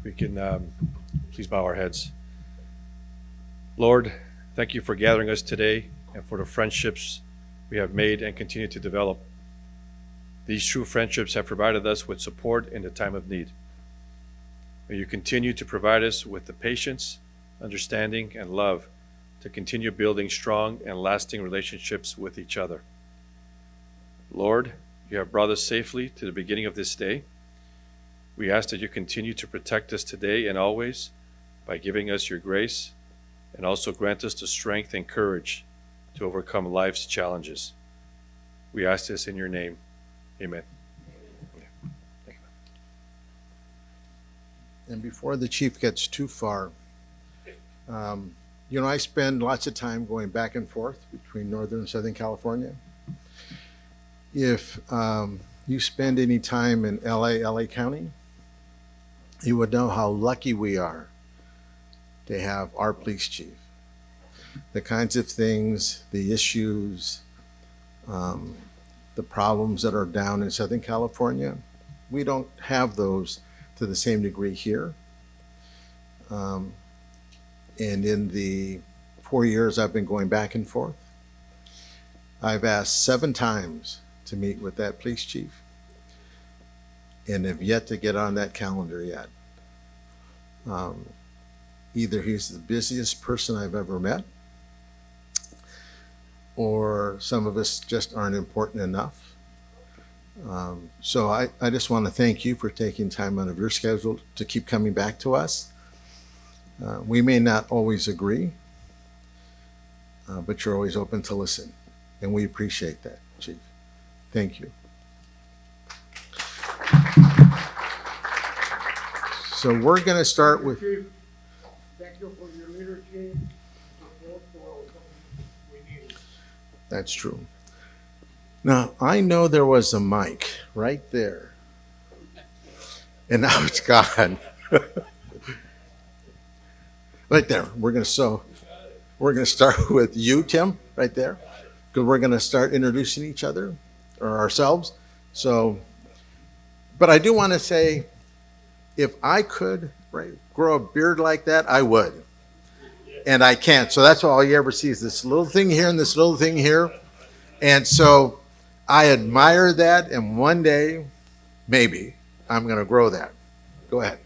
We can please bow our heads. Lord, thank you for gathering us today and for the friendships we have made and continue to develop. These true friendships have provided us with support in the time of need. May you continue to provide us with the patience, understanding, and love to continue building strong and lasting relationships with each other. Lord, you have brought us safely to the beginning of this day. We ask that you continue to protect us today and always by giving us your grace, and also grant us the strength and courage to overcome life's challenges. We ask this in your name. Amen. Thank you. And before the chief gets too far, I spend lots of time going back and forth between Northern and Southern California. If you spend any time in LA County, you would know how lucky we are to have our police chief. The kinds of things, the issues, the problems that are down in Southern California, we don't have those to the same degree here. And in the 4 years I've been going back and forth, I've asked 7 times to meet with that police chief and have yet to get on that calendar yet. Either he's the busiest person I've ever met, or some of us just aren't important enough. So I just want to thank you for taking time out of your schedule to keep coming back to us. We may not always agree, but you're always open to listen, and we appreciate that, Chief. Thank you. So we're going to start with... Thank you for your leadership. That's true. Now, I know there was a mic right there, and now it's gone. Right there. We're going to start with you, Tim, right there, because we're going to start introducing each other or ourselves. So, but I do want to say, if I could grow a beard like that, I would. And I can't. So that's all you ever see is this little thing here and this little thing here. And so I admire that. And one day, maybe, I'm going to grow that. Go ahead.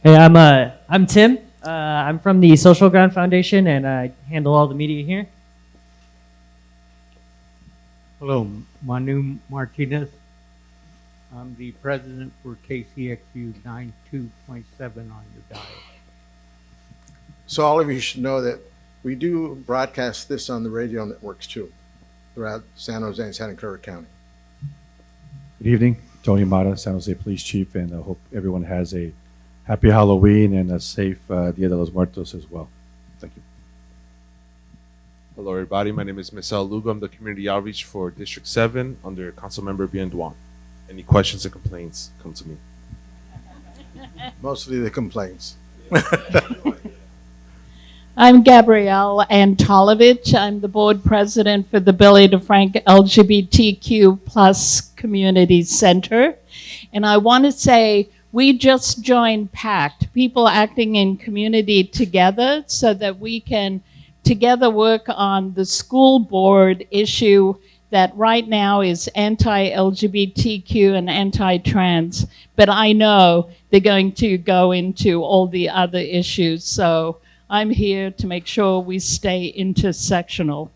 Hey, I'm Tim. I'm from the Social Ground Foundation, and I handle all the media here. Hello, Manu Martinez. I'm the president for KCXU 92.7 on your dial. So all of you should know that we do broadcast this on the radio networks too, throughout San Jose and Santa Clara County. Good evening, Tony Mata, San Jose Police Chief, and I hope everyone has a happy Halloween and a safe Dia de los Muertos as well. Thank you. Hello, everybody. My name is Marcel Lugo. I'm the Community Outreach for District 7 under Councilmember Bien Duan. Any questions or complaints, come to me. Mostly the complaints. I'm Gabrielle Antolovich. I'm the board president for the Billy DeFrank LGBTQ plus Community Center. And I want to say we just joined PACT, People Acting in Community Together, so that we can together work on the school board issue that right now is anti-LGBTQ and anti-trans, but I know they're going to go into all the other issues. So I'm here to make sure we stay intersectional.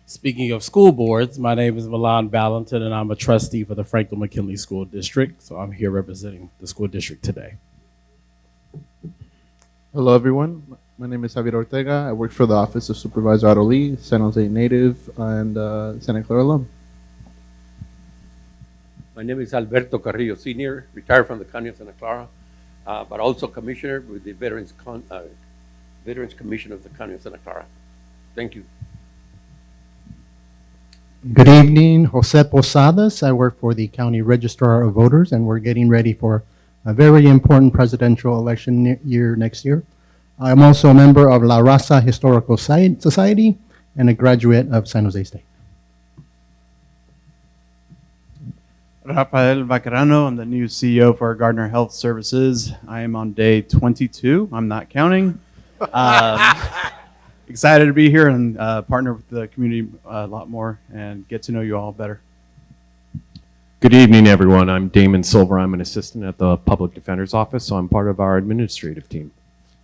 Speaking of school boards, my name is Milan Valentin, and I'm a trustee for the Franklin McKinley School District. So I'm here representing the school district today. Hello, everyone. My name is Javier Ortega. I work for the Office of Supervisor Otto Lee, San Jose native, and Santa Clara alum. My name is Alberto Carrillo Sr., retired from the County of Santa Clara, but also commissioner with the Veterans Commission of the County of Santa Clara. Thank you. Good evening, Jose Posadas. I work for the County Registrar of Voters, and we're getting ready for a very important presidential election year next year. I'm also a member of La Raza Historical Society and a graduate of San Jose State. Rafael Vaquerano. I'm the new CEO for Gardner Health Services. I am on day 22. I'm not counting. Excited to be here and partner with the community a lot more and get to know you all better. Good evening, everyone. I'm Damon Silver. I'm an assistant at the Public Defender's Office, so I'm part of our administrative team.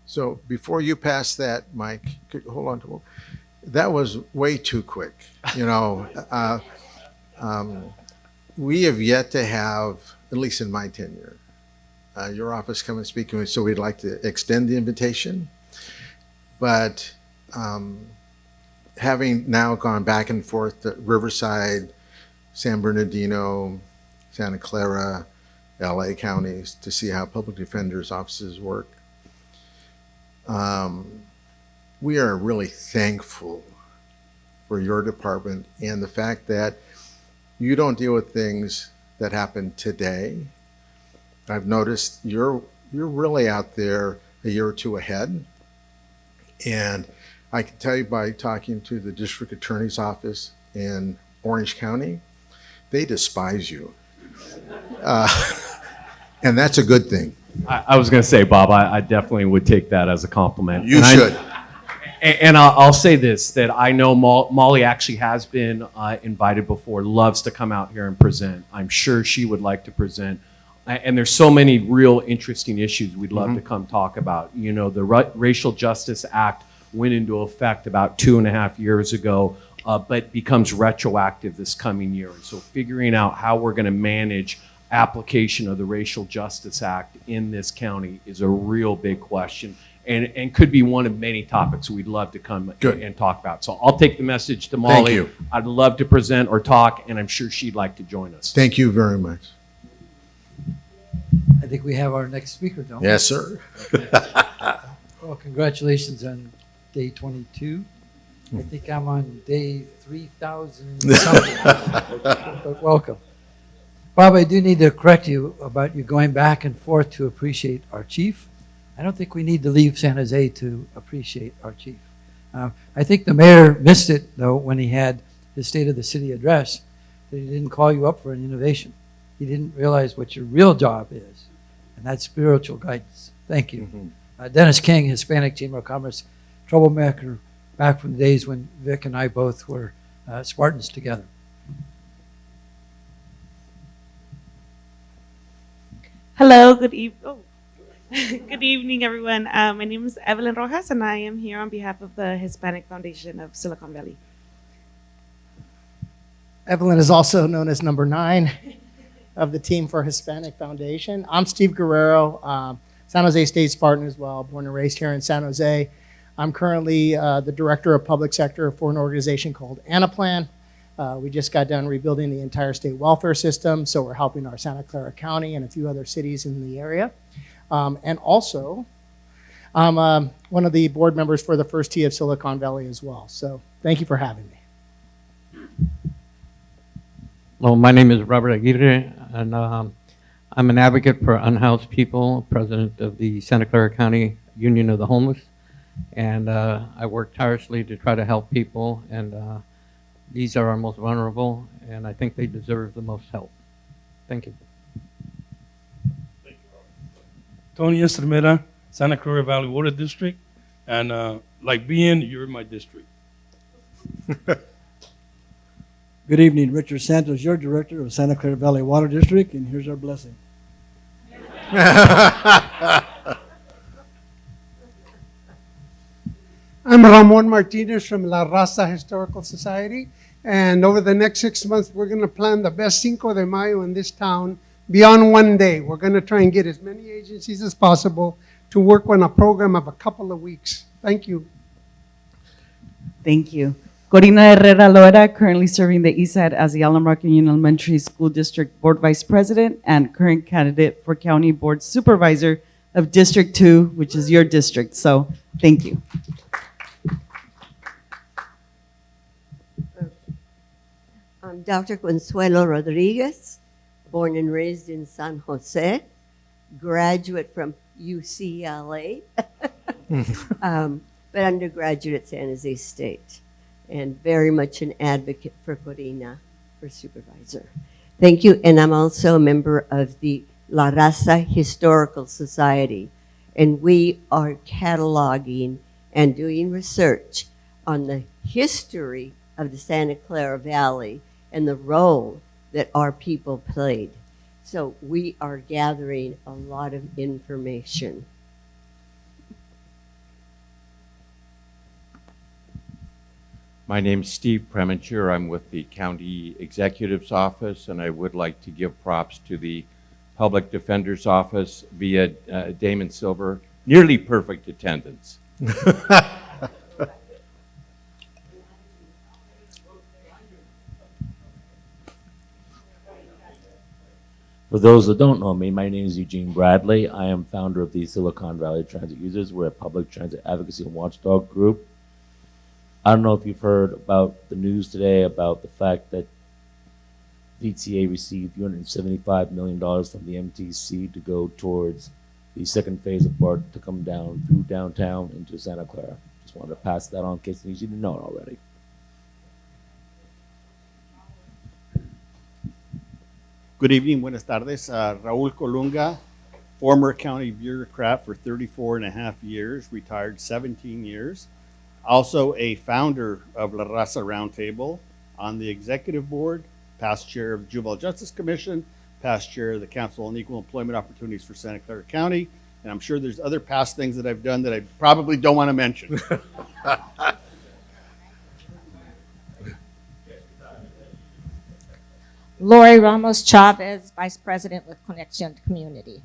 So before you pass that, Mike, hold on to that was way too quick. You know, we have yet to have, at least in my tenure, your office come and speak to me. So we'd like to extend the invitation, but having now gone back and forth to Riverside, San Bernardino, Santa Clara, LA counties to see how public defenders' offices work. We are really thankful for your department and the fact that you don't deal with things that happen today. I've noticed you're really out there a year or two ahead. And I can tell you by talking to the district attorney's office in Orange County, they despise you. And that's a good thing. I was going to say, Bob, I definitely would take that as a compliment. You should. And I'll say this, that I know Molly actually has been invited before, loves to come out here and present. I'm sure she would like to present. And there's so many real interesting issues we'd love to come talk about. You know, the Racial Justice Act went into effect about 2.5 years ago, but becomes retroactive this coming year. And so figuring out how we're going to manage application of the Racial Justice Act in this county is a real big question. And could be one of many topics we'd love to come and talk about. So I'll take the message to Molly. Thank you. I'd love to present or talk, and I'm sure she'd like to join us. Thank you very much. I think we have our next speaker, don't we? Yes, sir. Well, congratulations on day 22. I think I'm on day 3,000 something. But welcome. Bob, I do need to correct you about you going back and forth to appreciate our chief. I don't think we need to leave San Jose to appreciate our chief. I think the mayor missed it, though, when he had his State of the City address, that he didn't call you up for an innovation. He didn't realize what your real job is, and that's spiritual guidance. Thank you. Dennis King, Hispanic Chamber of Commerce, troublemaker back from the days when Vic and I both were Spartans together. Hello, good evening, everyone. My name is Evelyn Rojas, and I am here on behalf of the Hispanic Foundation of Silicon Valley. Evelyn is also known as number 9 of the team for Hispanic Foundation. I'm Steve Guerrero, San Jose State Spartan as well, born and raised here in San Jose. I'm currently the director of public sector for an organization called Anaplan. We just got done rebuilding the entire state welfare system, so we're helping our Santa Clara County and a few other cities in the area. And also, I'm one of the board members for the First Tee of Silicon Valley as well. So thank you for having me. Well, my name is Robert Aguirre, and I'm an advocate for unhoused people, president of the Santa Clara County Union of the Homeless. And I work tirelessly to try to help people, and these are our most vulnerable, and I think they deserve the most help. Thank you. Tony Estremera, Santa Clara Valley Water District, and like being, you're in my district. Good evening, Richard Santos, your director of Santa Clara Valley Water District, and here's our blessing. I'm Ramon Martinez from La Raza Historical Society, and over the next 6 months, we're going to plan the best Cinco de Mayo in this town beyond one day. We're going to try and get as many agencies as possible to work on a program of a couple of weeks. Thank you. Thank you. Corina Herrera Loera, currently serving the East Side as the Alum Rock Union Elementary School District Board Vice President and current candidate for County Board Supervisor of District 2, which is your district. So thank you. I'm Dr. Consuelo Rodriguez, born and raised in San Jose, graduate from UCLA, but undergraduate at San Jose State, and very much an advocate for Corina for supervisor. Thank you. And I'm also a member of the La Raza Historical Society. And we are cataloging and doing research on the history of the Santa Clara Valley and the role that our people played. So we are gathering a lot of information. My name's Steve Premature. I'm with the County Executive's Office, and I would like to give props to the Public Defender's Office via Damon Silver. Nearly perfect attendance. For those that don't know me, my name is Eugene Bradley. I am founder of the Silicon Valley Transit Users. We're a public transit advocacy and watchdog group. I don't know if you've heard about the news today about the fact that VTA received $375 million from the MTC to go towards the second phase of BART to come down through downtown into Santa Clara. Just wanted to pass that on in case you didn't know it already. Good evening, buenas tardes. Raul Colunga, former county bureaucrat for 34 and a half years, retired 17 years. Also a founder of La Raza Roundtable, on the executive board, past chair of the Juvenile Justice Commission, past chair of the Council on Equal Employment Opportunities for Santa Clara County, and I'm sure there's other past things that I've done that I probably don't want to mention. Lori Ramos Chavez, Vice President with Connection Community.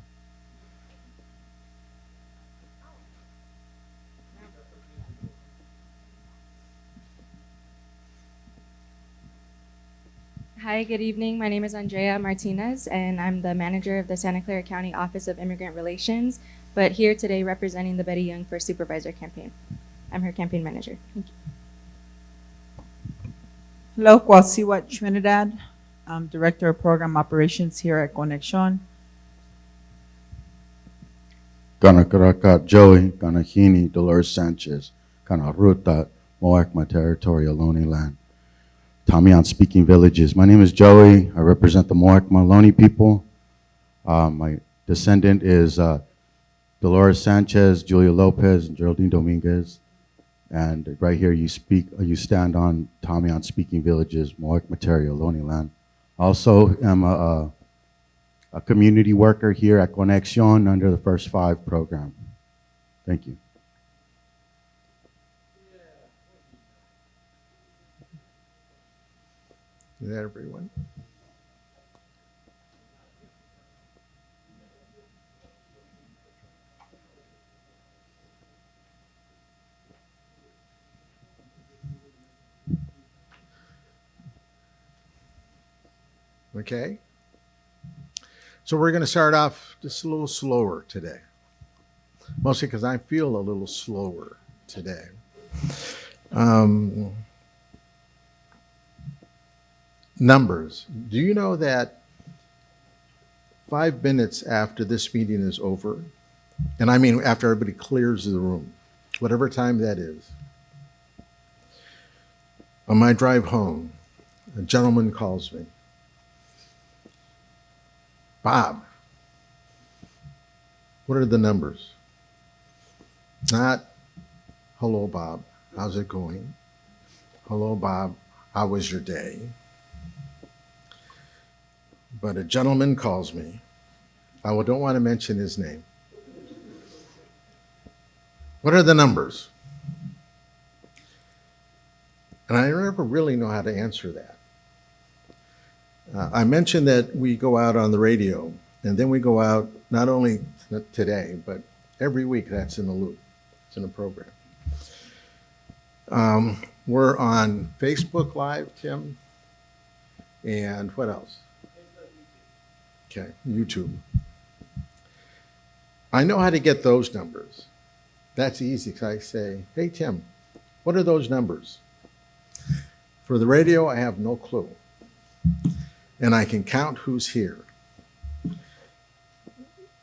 Hi, good evening. My name is Andrea Martinez, and I'm the manager of the Santa Clara County Office of Immigrant Relations, but here today representing the Betty Young for Supervisor campaign. I'm her campaign manager. Thank you. Hello, Kwasiwat Trinidad. I'm Director of Program Operations here at Connection. Kanakarakat Joey, Kanahini, Dolores Sanchez, Kanaruta, Moakma Territory, Ohlone Land. Tamian speaking villages. My name is Joey. I represent the Moakma Ohlone people. My descendant is Dolores Sanchez, Julia Lopez, and Geraldine Dominguez. And right here you stand on Tamian speaking villages, Moakma Territory, Ohlone Land. Also am a community worker here at Connection under the First Five program. Thank you. Is that everyone? Okay. So we're going to start off just a little slower today. Mostly because I feel a little slower today. Numbers. Do you know that 5 minutes after this meeting is over, and I mean after everybody clears the room, whatever time that is, on my drive home, a gentleman calls me. Bob, what are the numbers? Not, hello, Bob, how's it going? Hello, Bob, how was your day? But a gentleman calls me. I don't want to mention his name. What are the numbers? And I never really know how to answer that. I mentioned that we go out on the radio, and then we go out not only today, but every week. That's in the loop. It's in a program. We're on Facebook Live, Tim, and what else? Okay, YouTube. I know how to get those numbers. That's easy because I say, hey, Tim, what are those numbers? For the radio, I have no clue. And I can count who's here.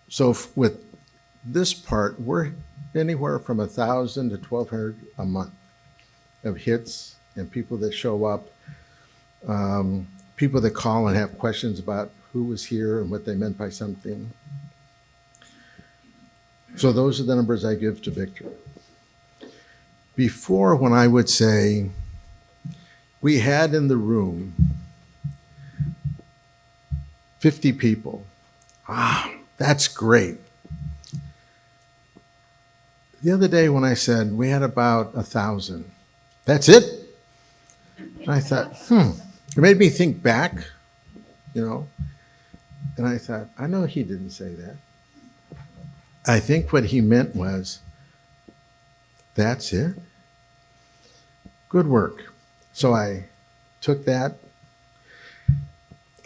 So with this part, we're anywhere from 1,000 to 1,200 a month of hits and people that show up. people that call and have questions about who was here and what they meant by something. So those are the numbers I give to Victor. Before, when I would say, we had in the room 50 people. That's great. The other day when I said we had about 1,000, that's it? And I thought, it made me think back, and I thought, I know he didn't say that. I think what he meant was, that's it? Good work. So I took that,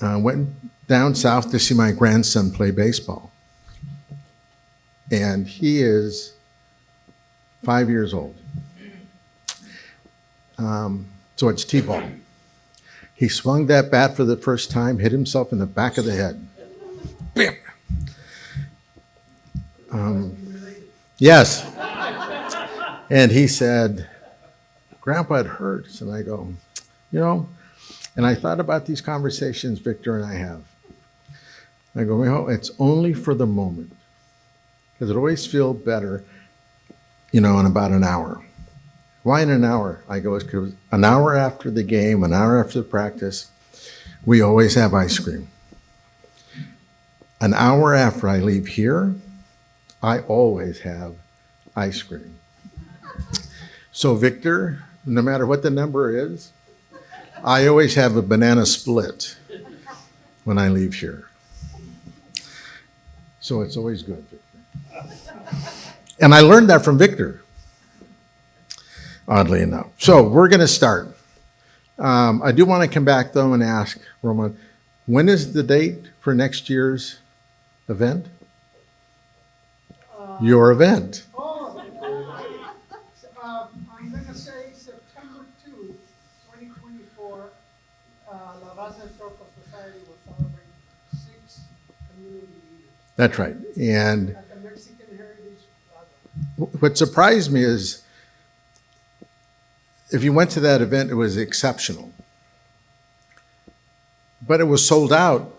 went down south to see my grandson play baseball. And he is 5 years old. So it's T-ball. He swung that bat for the first time, hit himself in the back of the head. Bam! Yes. And he said, Grandpa, it hurts. And I go, and I thought about these conversations Victor and I have. I go, it's only for the moment. Because it always feels better, in about an hour. Why in an hour? I go, it's because an hour after the game, an hour after the practice, we always have ice cream. An hour after I leave here, I always have ice cream. So Victor, no matter what the number is, I always have a banana split when I leave here. So it's always good, Victor. And I learned that from Victor, oddly enough. So we're going to start. I do want to come back, though, and ask, Roman, when is the date for next year's event? Your event. I'm going to say September 2, 2024, La Raza Historical Society will celebrate 6 community leaders. That's right. And At the Mexican Heritage what surprised me is, if you went to that event, it was exceptional. But it was sold out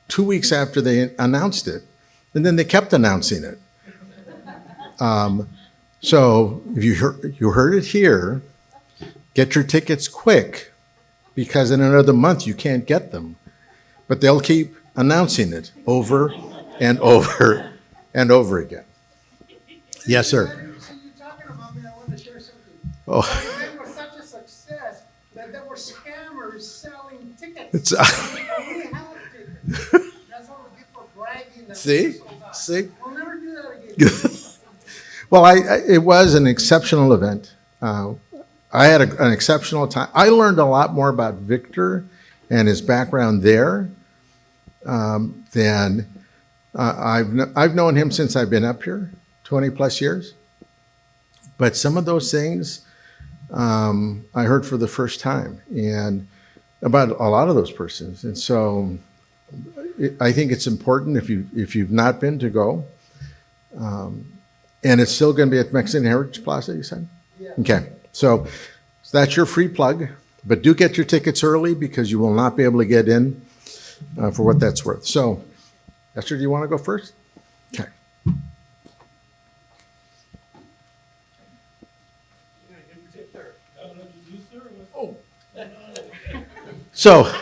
2 weeks after they announced it. And then they kept announcing it. So if you heard it here, get your tickets quick, because in another month you can't get them. But they'll keep announcing it over and over and over again. Yes, sir. So you're talking about me, I want to share something. Oh. The event was such a success that there were scammers selling tickets. It's, We have tickets. That's what we get for bragging. That See? we sold out. See? We'll never do that again. Well, it was an exceptional event. I had an exceptional time. I learned a lot more about Victor and his background there than I've known him since I've been up here, 20 plus years. But some of those things I heard for the first time, and about a lot of those persons. And so I think it's important, if you've not been, to go. And it's still going to be at Mexican Heritage Plaza, you said? Yeah. Okay. So that's your free plug. But do get your tickets early, because you will not be able to get in for what that's worth. So, Esther, do you want to go first? Okay. So,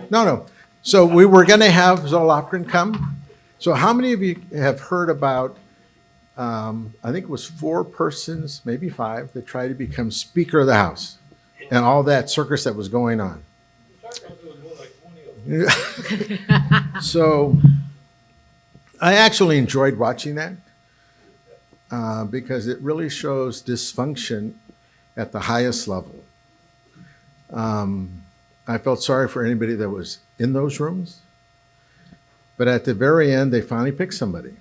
no. So we were going to have Zoe Lofgren come. So how many of you have heard about, I think it was 4 persons, maybe 5, that tried to become Speaker of the House, and all that circus that was going on? So I actually enjoyed watching that because it really shows dysfunction at the highest level. I felt sorry for anybody that was in those rooms, but at the very end, they finally picked somebody.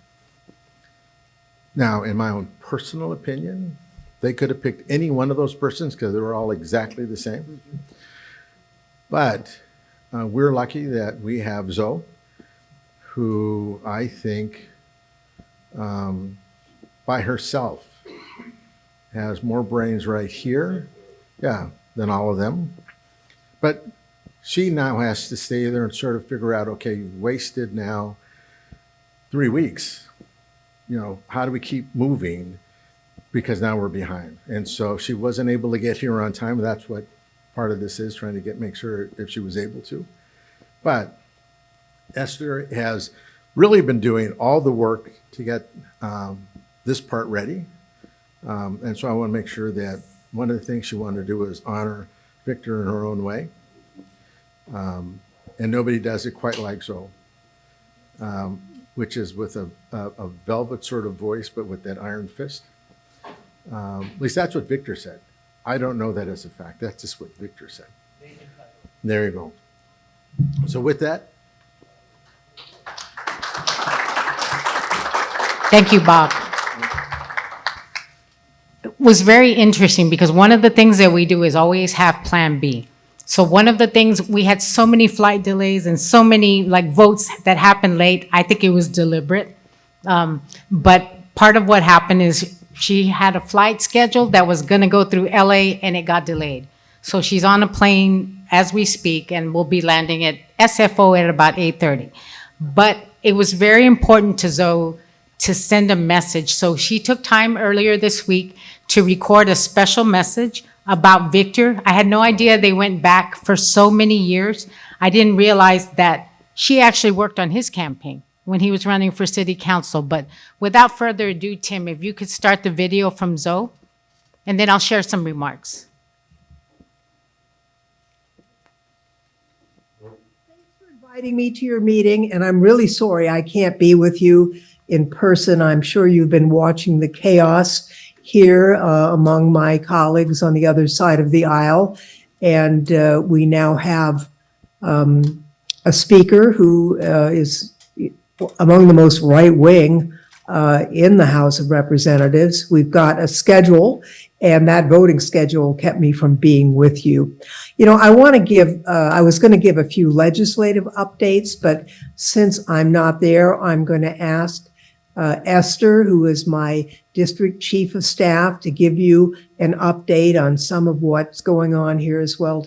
Now, in my own personal opinion, they could have picked any one of those persons, because they were all exactly the same. But we're lucky that we have Zoe, who I think by herself has more brains right here, than all of them. But she now has to stay there and sort of figure out, okay, you've wasted now 3 weeks. You know, how do we keep moving? Because now we're behind. And so she wasn't able to get here on time. That's what part of this is, trying to make sure if she was able to. But Esther has really been doing all the work to get this part ready. And so I want to make sure that one of the things she wanted to do is honor Victor in her own way. And nobody does it quite like Zoe, which is with a velvet sort of voice, but with that iron fist. At least that's what Victor said. I don't know that as a fact. That's just what Victor said. There you go. So with that. Thank you, Bob. It was very interesting because one of the things that we do is always have Plan B. So one of the things, we had so many flight delays and so many like votes that happened late. I think it was deliberate. But part of what happened is she had a flight scheduled that was going to go through LA and it got delayed. So she's on a plane as we speak and will be landing at SFO at about 8:30. But it was very important to Zoe to send a message. So she took time earlier this week to record a special message about Victor. I had no idea they went back for so many years. I didn't realize that she actually worked on his campaign when he was running for city council. But without further ado, Tim, if you could start the video from Zoe, and then I'll share some remarks. Inviting me to your meeting, and I'm really sorry I can't be with you in person. I'm sure you've been watching the chaos here among my colleagues on the other side of the aisle. And we now have a speaker who is among the most right-wing in the House of Representatives. We've got a schedule, and that voting schedule kept me from being with you. You know, I want to give, I was going to give a few legislative updates, but since I'm not there, I'm going to ask Esther, who is my district chief of staff, to give you an update on some of what's going on here, as well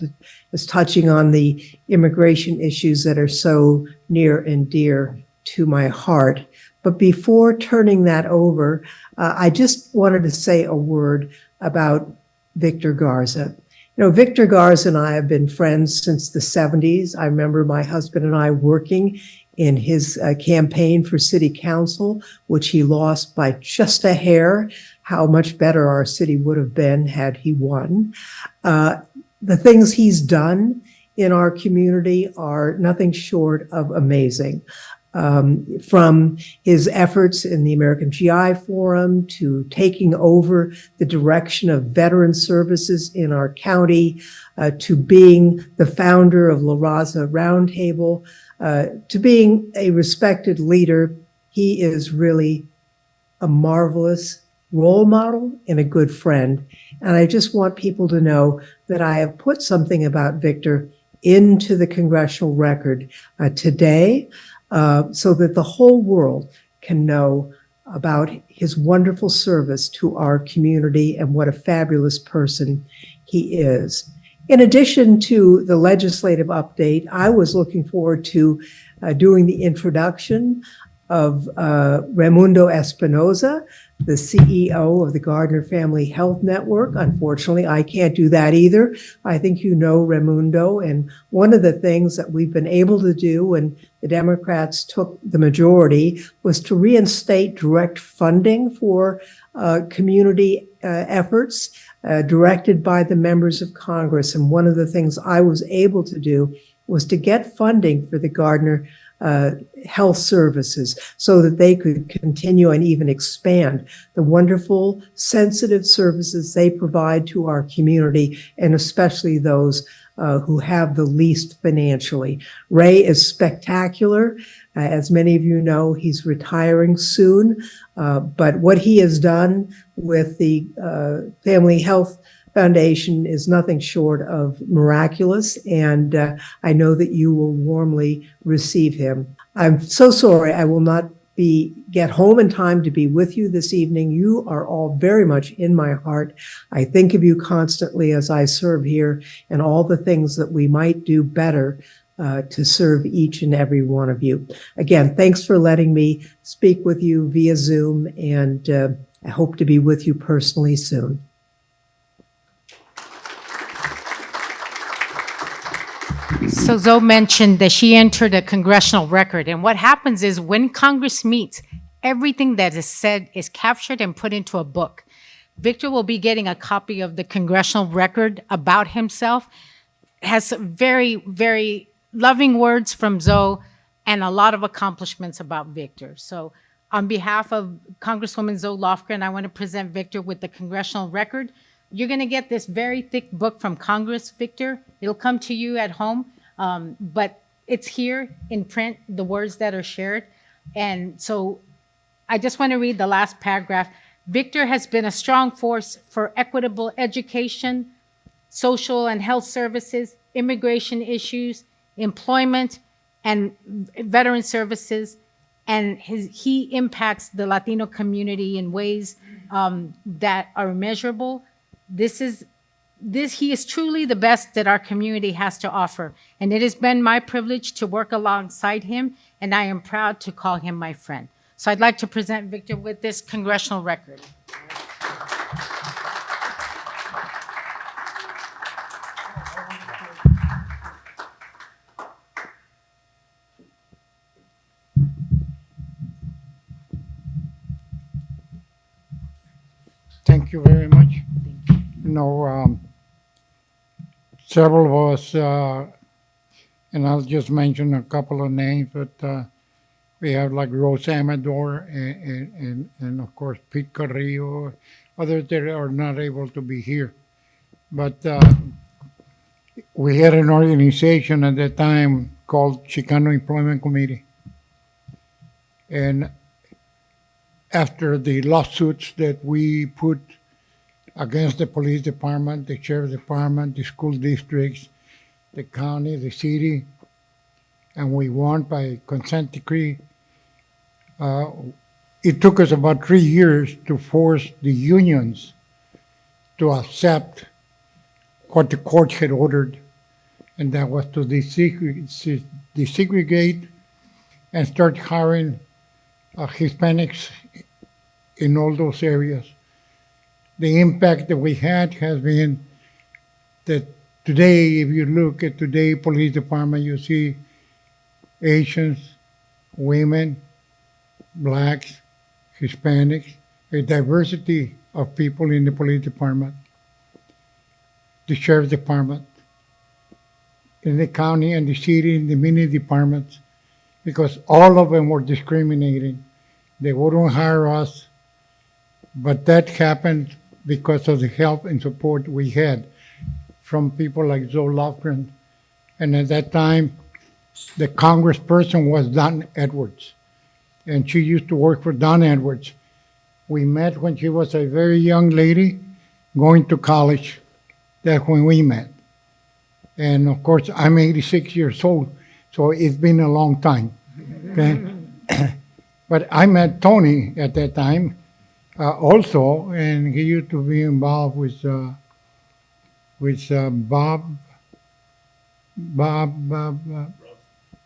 as touching on the immigration issues that are so near and dear to my heart. But before turning that over, I just wanted to say a word about Victor Garza. You know, Victor Garza and I have been friends since the 70s. I remember my husband and I working in his campaign for city council, which he lost by just a hair. How much better our city would have been had he won. The things he's done in our community are nothing short of amazing. From his efforts in the American GI Forum to taking over the direction of veteran services in our county, to being the founder of La Raza Roundtable, to being a respected leader, he is really a marvelous role model and a good friend. And I just want people to know that I have put something about Victor into the congressional record today, so that the whole world can know about his wonderful service to our community and what a fabulous person he is. In addition to the legislative update, I was looking forward to doing the introduction of Raimundo Espinoza, the CEO of the Gardner Family Health Network. Unfortunately, I can't do that either. I think you know Raimundo, and one of the things that we've been able to do when the Democrats took the majority was to reinstate direct funding for community efforts directed by the members of Congress. And one of the things I was able to do was to get funding for the Gardner health services so that they could continue and even expand the wonderful, sensitive services they provide to our community, and especially those who have the least financially. Ray is spectacular. As many of you know, he's retiring soon, but what he has done with the Family Health Foundation is nothing short of miraculous, and I know that you will warmly receive him. I'm so sorry I will not get home in time to be with you this evening. You are all very much in my heart. I think of you constantly as I serve here and all the things that we might do better to serve each and every one of you. Again, thanks for letting me speak with you via Zoom, and I hope to be with you personally soon. So Zoe mentioned that she entered a congressional record. And what happens is when Congress meets, everything that is said is captured and put into a book. Victor will be getting a copy of the congressional record about himself. It has very, very loving words from Zoe and a lot of accomplishments about Victor. So on behalf of Congresswoman Zoe Lofgren, I want to present Victor with the congressional record. You're going to get this very thick book from Congress, Victor. It'll come to you at home, but it's here in print, the words that are shared. And so I just want to read the last paragraph. Victor has been a strong force for equitable education, social and health services, immigration issues, employment, and veteran services. And he impacts the Latino community in ways that are immeasurable. He is truly the best that our community has to offer. And it has been my privilege to work alongside him, and I am proud to call him my friend. So I'd like to present Victor with this congressional record. Thank you very much. You know, several of us, and I'll just mention a couple of names, but we have like Rose Amador and of course Pete Carrillo, others that are not able to be here. But we had an organization at that time called Chicano Employment Committee. And after the lawsuits that we put against the police department, the sheriff's department, the school districts, the county, the city, and we won by consent decree. It took us about 3 years to force the unions to accept what the court had ordered, and that was to desegregate and start hiring Hispanics in all those areas. The impact that we had has been that today, if you look at today's police department, you see Asians, women, blacks, Hispanics, a diversity of people in the police department, the sheriff's department, in the county and the city, in the many departments, because all of them were discriminating. They wouldn't hire us, but that happened because of the help and support we had from people like Zoe Lofgren. And at that time, the congressperson was Don Edwards, and she used to work for Don Edwards. We met when she was a very young lady going to college. That's when we met. And of course, I'm 86 years old, so it's been a long time. Okay? But I met Tony at that time also, and he used to be involved with Bob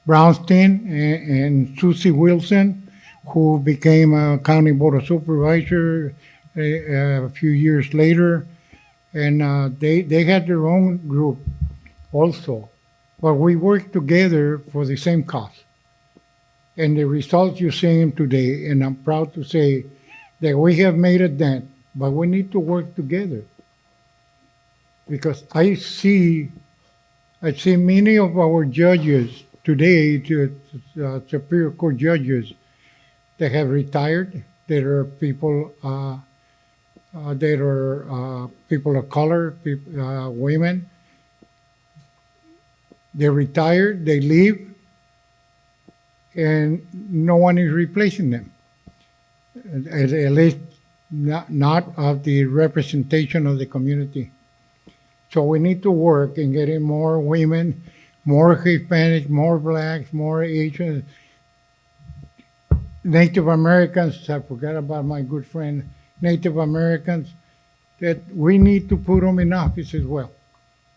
Brownstein and Susie Wilson, who became a county board of supervisor a few years later. And they had their own group also. But we worked together for the same cause. And the results you're seeing today, and I'm proud to say that we have made a dent, but we need to work together. Because I see many of our judges today, Superior Court judges, that have retired. There are people people of color, women. They retired, they leave, and no one is replacing them. At least not of the representation of the community. So we need to work in getting more women, more Hispanic, more blacks, more Asians. Native Americans, I forgot about my good friend, Native Americans, that we need to put them in office as well.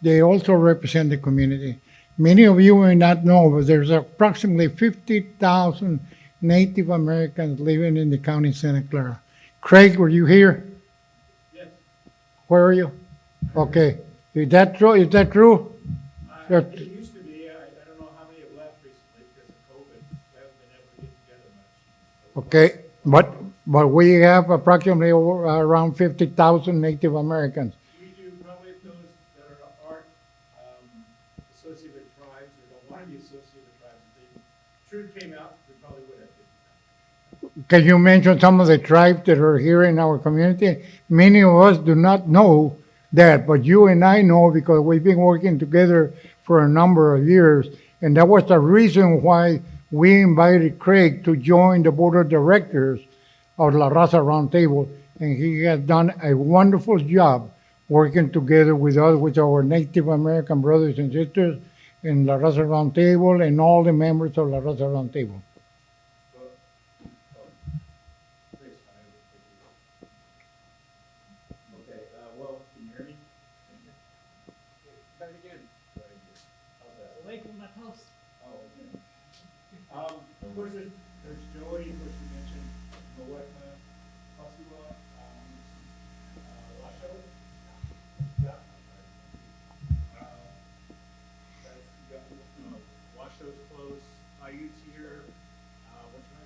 They also represent the community. Many of you may not know, but there's approximately 50,000 Native Americans living in the county of Santa Clara. Craig, were you here? Yes. Where are you? Okay. Is that true? Is that true? It used to be. I don't know how many have left recently because of COVID. We haven't been able to get together much. Okay, but we have approximately around 50,000 Native Americans. We do probably those that aren't associated with tribes or don't want to be associated with tribes. If the truth came out, we probably would have. Can you mention some of the tribes that are here in our community? Many of us do not know that, but you and I know because we've been working together for a number of years, and that was the reason why we invited Craig to join the board of directors of La Raza Roundtable, and he has done a wonderful job working together with us, with our Native American brothers and sisters in La Raza Roundtable and all the members of La Raza Roundtable. Okay, well, can you hear me? Try it again. Away from my post. Oh, okay. Of course, there's Joey, of course, you mentioned Moekma, Pasiwa, Lasho. Yeah. You got, Washo's close, Ayu's here, what can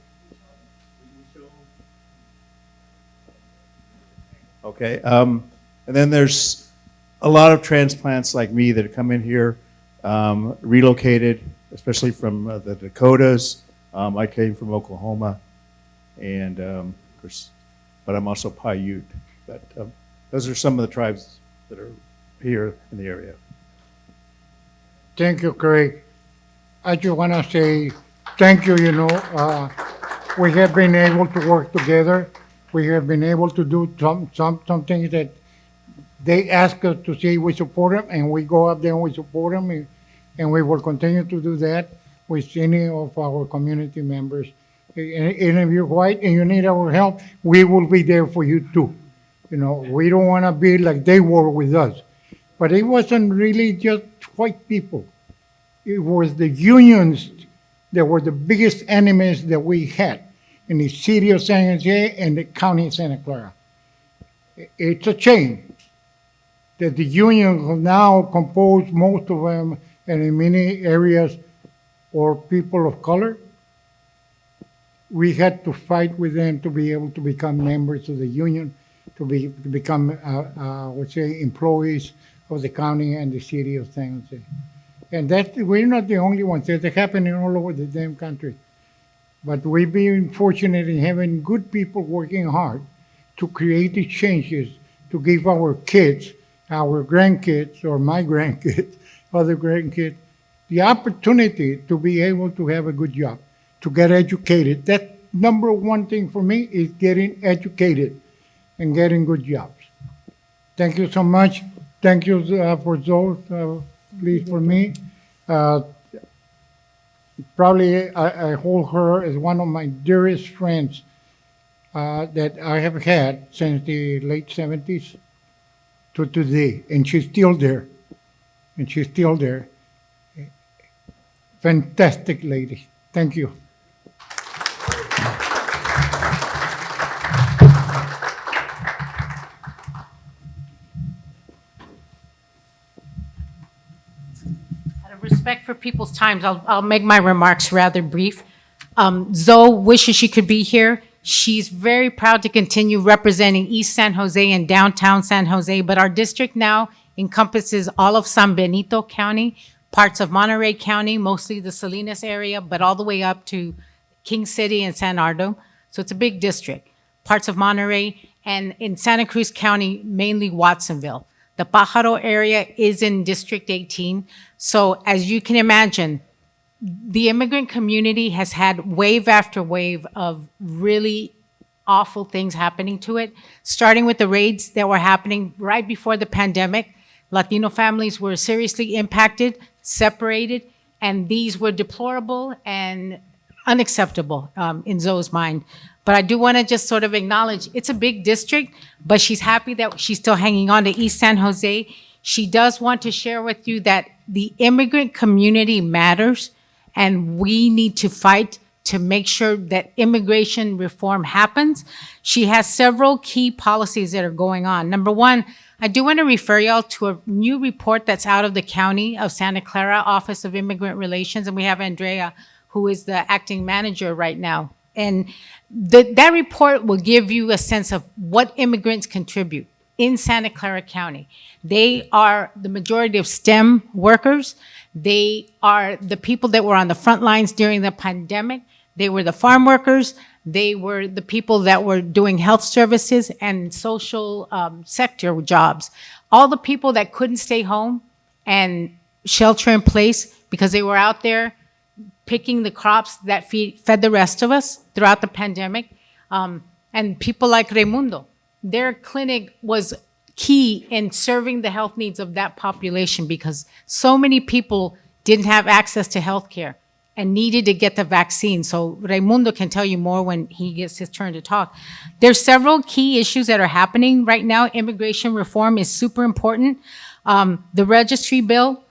I show them? Okay, and then there's a lot of transplants like me that come in here, relocated, especially from the Dakotas. I came from Oklahoma, and of course, but I'm also Paiute. But those are some of the tribes that are here in the area. Thank you, Craig. I just want to say thank you. We have been able to work together. We have been able to do some things that they ask us to see. We support them, and we go up there and we support them, and we will continue to do that with any of our community members. And if you're white and you need our help, we will be there for you too. We don't want to be like they were with us. But it wasn't really just white people. It was the unions that were the biggest enemies that we had in the city of San Jose and the county of Santa Clara. It's a shame that the unions have now composed most of them, and in many areas, or people of color. We had to fight with them to be able to become members of the union, to become, let's say, employees of the county and the city of San Jose. And we're not the only ones. That's happening all over the damn country. But we've been fortunate in having good people working hard to create the changes to give our kids, our grandkids, or my grandkids, other grandkids, the opportunity to be able to have a good job, to get educated. That number one thing for me is getting educated and getting good jobs. Thank you so much. Thank you for Zoe, please, for me. Probably I hold her as one of my dearest friends that I have had since the late 70s to today, and she's still there. And she's still there. Fantastic lady. Thank you. Out of respect for people's times, I'll make my remarks rather brief. Zoe wishes she could be here. She's very proud to continue representing East San Jose and downtown San Jose, but our district now encompasses all of San Benito County, parts of Monterey County, mostly the Salinas area, but all the way up to King City and San Ardo. So it's a big district. Parts of Monterey, and in Santa Cruz County, mainly Watsonville. The Pájaro area is in District 18. So as you can imagine, the immigrant community has had wave after wave of really awful things happening to it, starting with the raids that were happening right before the pandemic. Latino families were seriously impacted, separated, and these were deplorable and unacceptable in Zoe's mind. But I do want to just sort of acknowledge it's a big district, but she's happy that she's still hanging on to East San Jose. She does want to share with you that the immigrant community matters, and we need to fight to make sure that immigration reform happens. She has several key policies that are going on. Number one, I do want to refer y'all to a new report that's out of the County of Santa Clara Office of Immigrant Relations, and we have Andrea, who is the acting manager right now. And that report will give you a sense of what immigrants contribute in Santa Clara County. They are the majority of STEM workers. They are the people that were on the front lines during the pandemic. They were the farm workers. They were the people that were doing health services and social sector jobs. All the people that couldn't stay home and shelter in place because they were out there picking the crops that fed the rest of us throughout the pandemic. And people like Raimundo, their clinic was key in serving the health needs of that population because so many people didn't have access to health care and needed to get the vaccine. So Raimundo can tell you more when he gets his turn to talk. There's several key issues that are happening right now. Immigration reform is super important. The registry bill,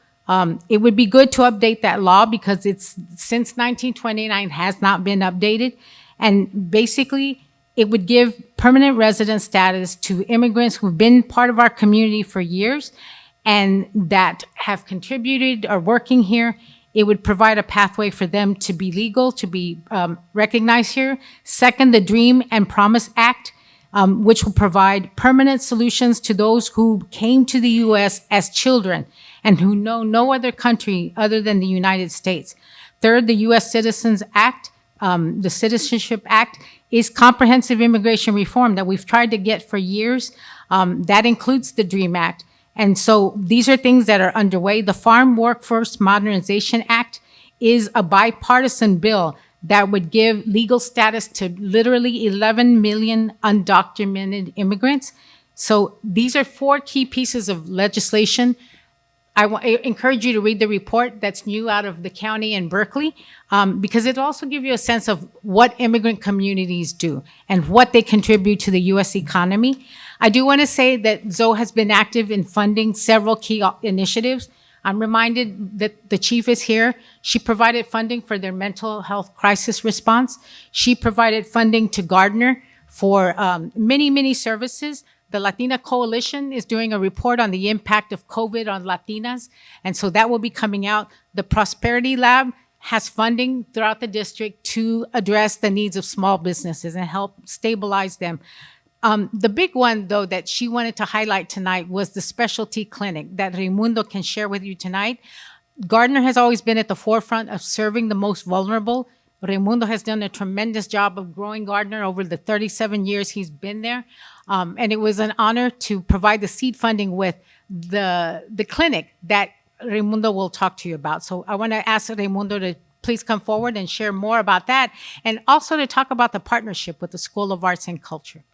it would be good to update that law because it's since 1929 has not been updated. And basically, it would give permanent resident status to immigrants who've been part of our community for years and that have contributed or working here. It would provide a pathway for them to be legal, to be recognized here. Second, the Dream and Promise Act, which will provide permanent solutions to those who came to the U.S. as children and who know no other country other than the United States. Third, the U.S. Citizens Act, the Citizenship Act, is comprehensive immigration reform that we've tried to get for years. That includes the DREAM Act. And so these are things that are underway. The Farm Workforce Modernization Act is a bipartisan bill that would give legal status to literally 11 million undocumented immigrants. So these are 4 key pieces of legislation. I encourage you to read the report that's new out of the county in Berkeley, because it'll also give you a sense of what immigrant communities do and what they contribute to the U.S. economy. I do want to say that Zoe has been active in funding several key initiatives. I'm reminded that the chief is here. She provided funding for their mental health crisis response. She provided funding to Gardner for many, many services. The Latina Coalition is doing a report on the impact of COVID on Latinas, and so that will be coming out. The Prosperity Lab has funding throughout the district to address the needs of small businesses and help stabilize them. The big one, though, that she wanted to highlight tonight was the specialty clinic that Raimundo can share with you tonight. Gardner has always been at the forefront of serving the most vulnerable. Raimundo has done a tremendous job of growing Gardner over the 37 years he's been there. And it was an honor to provide the seed funding with the clinic that Raimundo will talk to you about. So I want to ask Raimundo to please come forward and share more about that, and also to talk about the partnership with the School of Arts and Culture.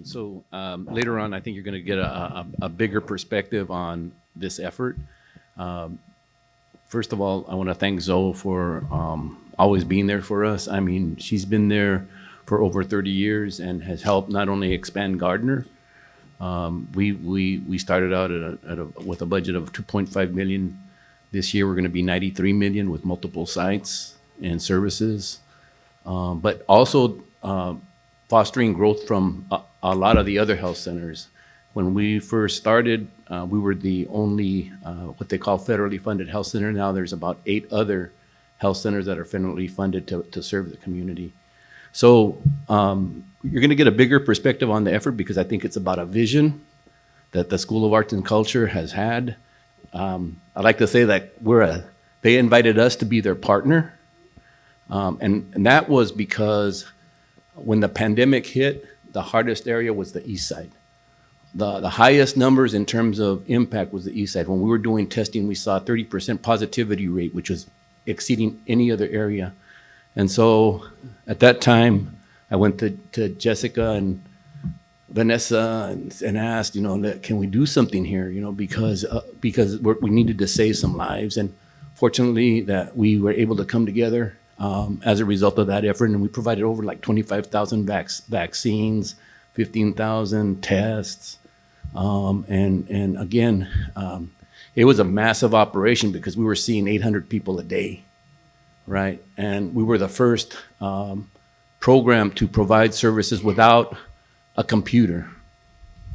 So later on, I think you're going to get a bigger perspective on this effort. First of all, I want to thank Zoe for always being there for us. I mean, she's been there for over 30 years and has helped not only expand Gardner. We started out with a budget of 2.5 million. This year, we're going to be 93 million with multiple sites and services, but also fostering growth from a lot of the other health centers. When we first started, we were the only what they call federally funded health center. Now there's about 8 other health centers that are federally funded to serve the community. So you're going to get a bigger perspective on the effort because I think it's about a vision that the School of Arts and Culture has had. I like to say that they invited us to be their partner. And that was because when the pandemic hit, the hardest area was the east side. The highest numbers in terms of impact was the east side. When we were doing testing, we saw a 30% positivity rate, which was exceeding any other area. And so at that time, I went to Jessica and Vanessa and asked, can we do something here? Because we needed to save some lives, and fortunately that we were able to come together as a result of that effort, and we provided over like 25,000 vaccines, 15,000 tests, and again, it was a massive operation because we were seeing 800 people a day, right? And we were the first program to provide services without a computer,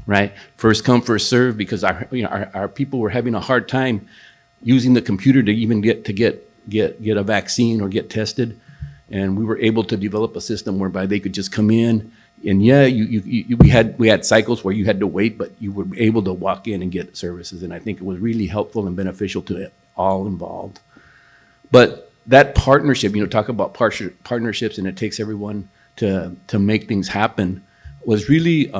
right? First come, first serve, because our people were having a hard time using the computer to even get a vaccine or get tested, and we were able to develop a system whereby they could just come in, and we had cycles where you had to wait, but you were able to walk in and get services, and I think it was really helpful and beneficial to all involved. But that partnership, talk about partnerships, and it takes everyone to make things happen, was really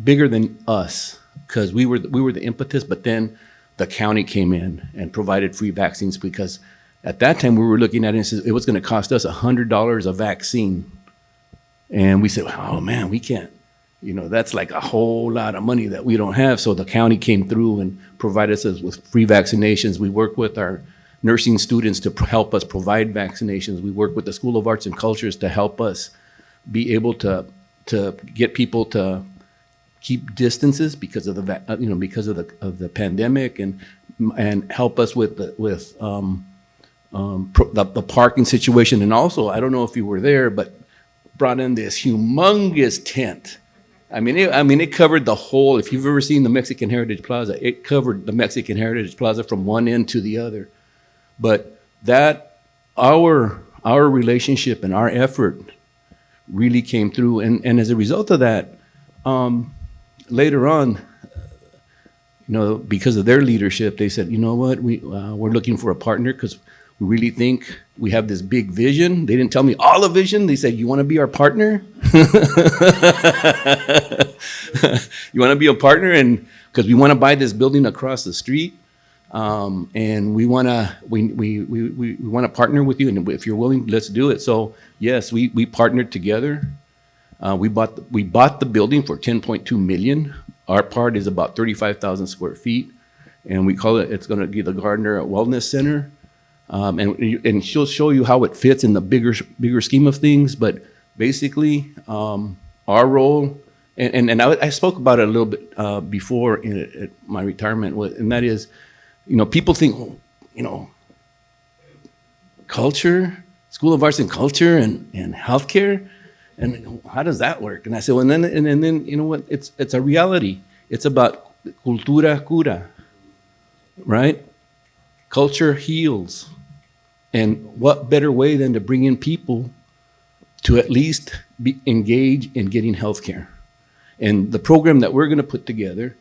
bigger than us, because we were the impetus, but then the county came in and provided free vaccines, because at that time we were looking at it and said it was going to cost us $100 a vaccine. And we said, oh man, we can't, that's like a whole lot of money that we don't have. So the county came through and provided us with free vaccinations. We worked with our nursing students to help us provide vaccinations. We worked with the School of Arts and Cultures to help us be able to get people to keep distances because of the pandemic, and help us with the parking situation. And also, I don't know if you were there, but brought in this humongous tent. I mean, it covered the whole. If you've ever seen the Mexican Heritage Plaza, it covered the Mexican Heritage Plaza from one end to the other. But that our relationship and our effort really came through, and as a result of that, later on, because of their leadership, they said, you know what, we're looking for a partner because we really think we have this big vision. They didn't tell me all the vision. They said, you want to be our partner? You want to be a partner? And because we want to buy this building across the street, and we want to partner with you, and if you're willing, let's do it. So yes, we partnered together. We bought the building for $10.2 million. Our part is about 35,000 square feet, and it's going to be the Gardner Wellness Center. And she'll show you how it fits in the bigger scheme of things. But basically, our role, and I spoke about it a little bit before at my retirement, and that is, people think, culture, School of Arts and Culture, and healthcare, and how does that work? And I said, well, and then you know what? It's a reality. It's about cultura cura, right? Culture heals. And what better way than to bring in people to at least engage in getting health care? And the program that we're going to put together,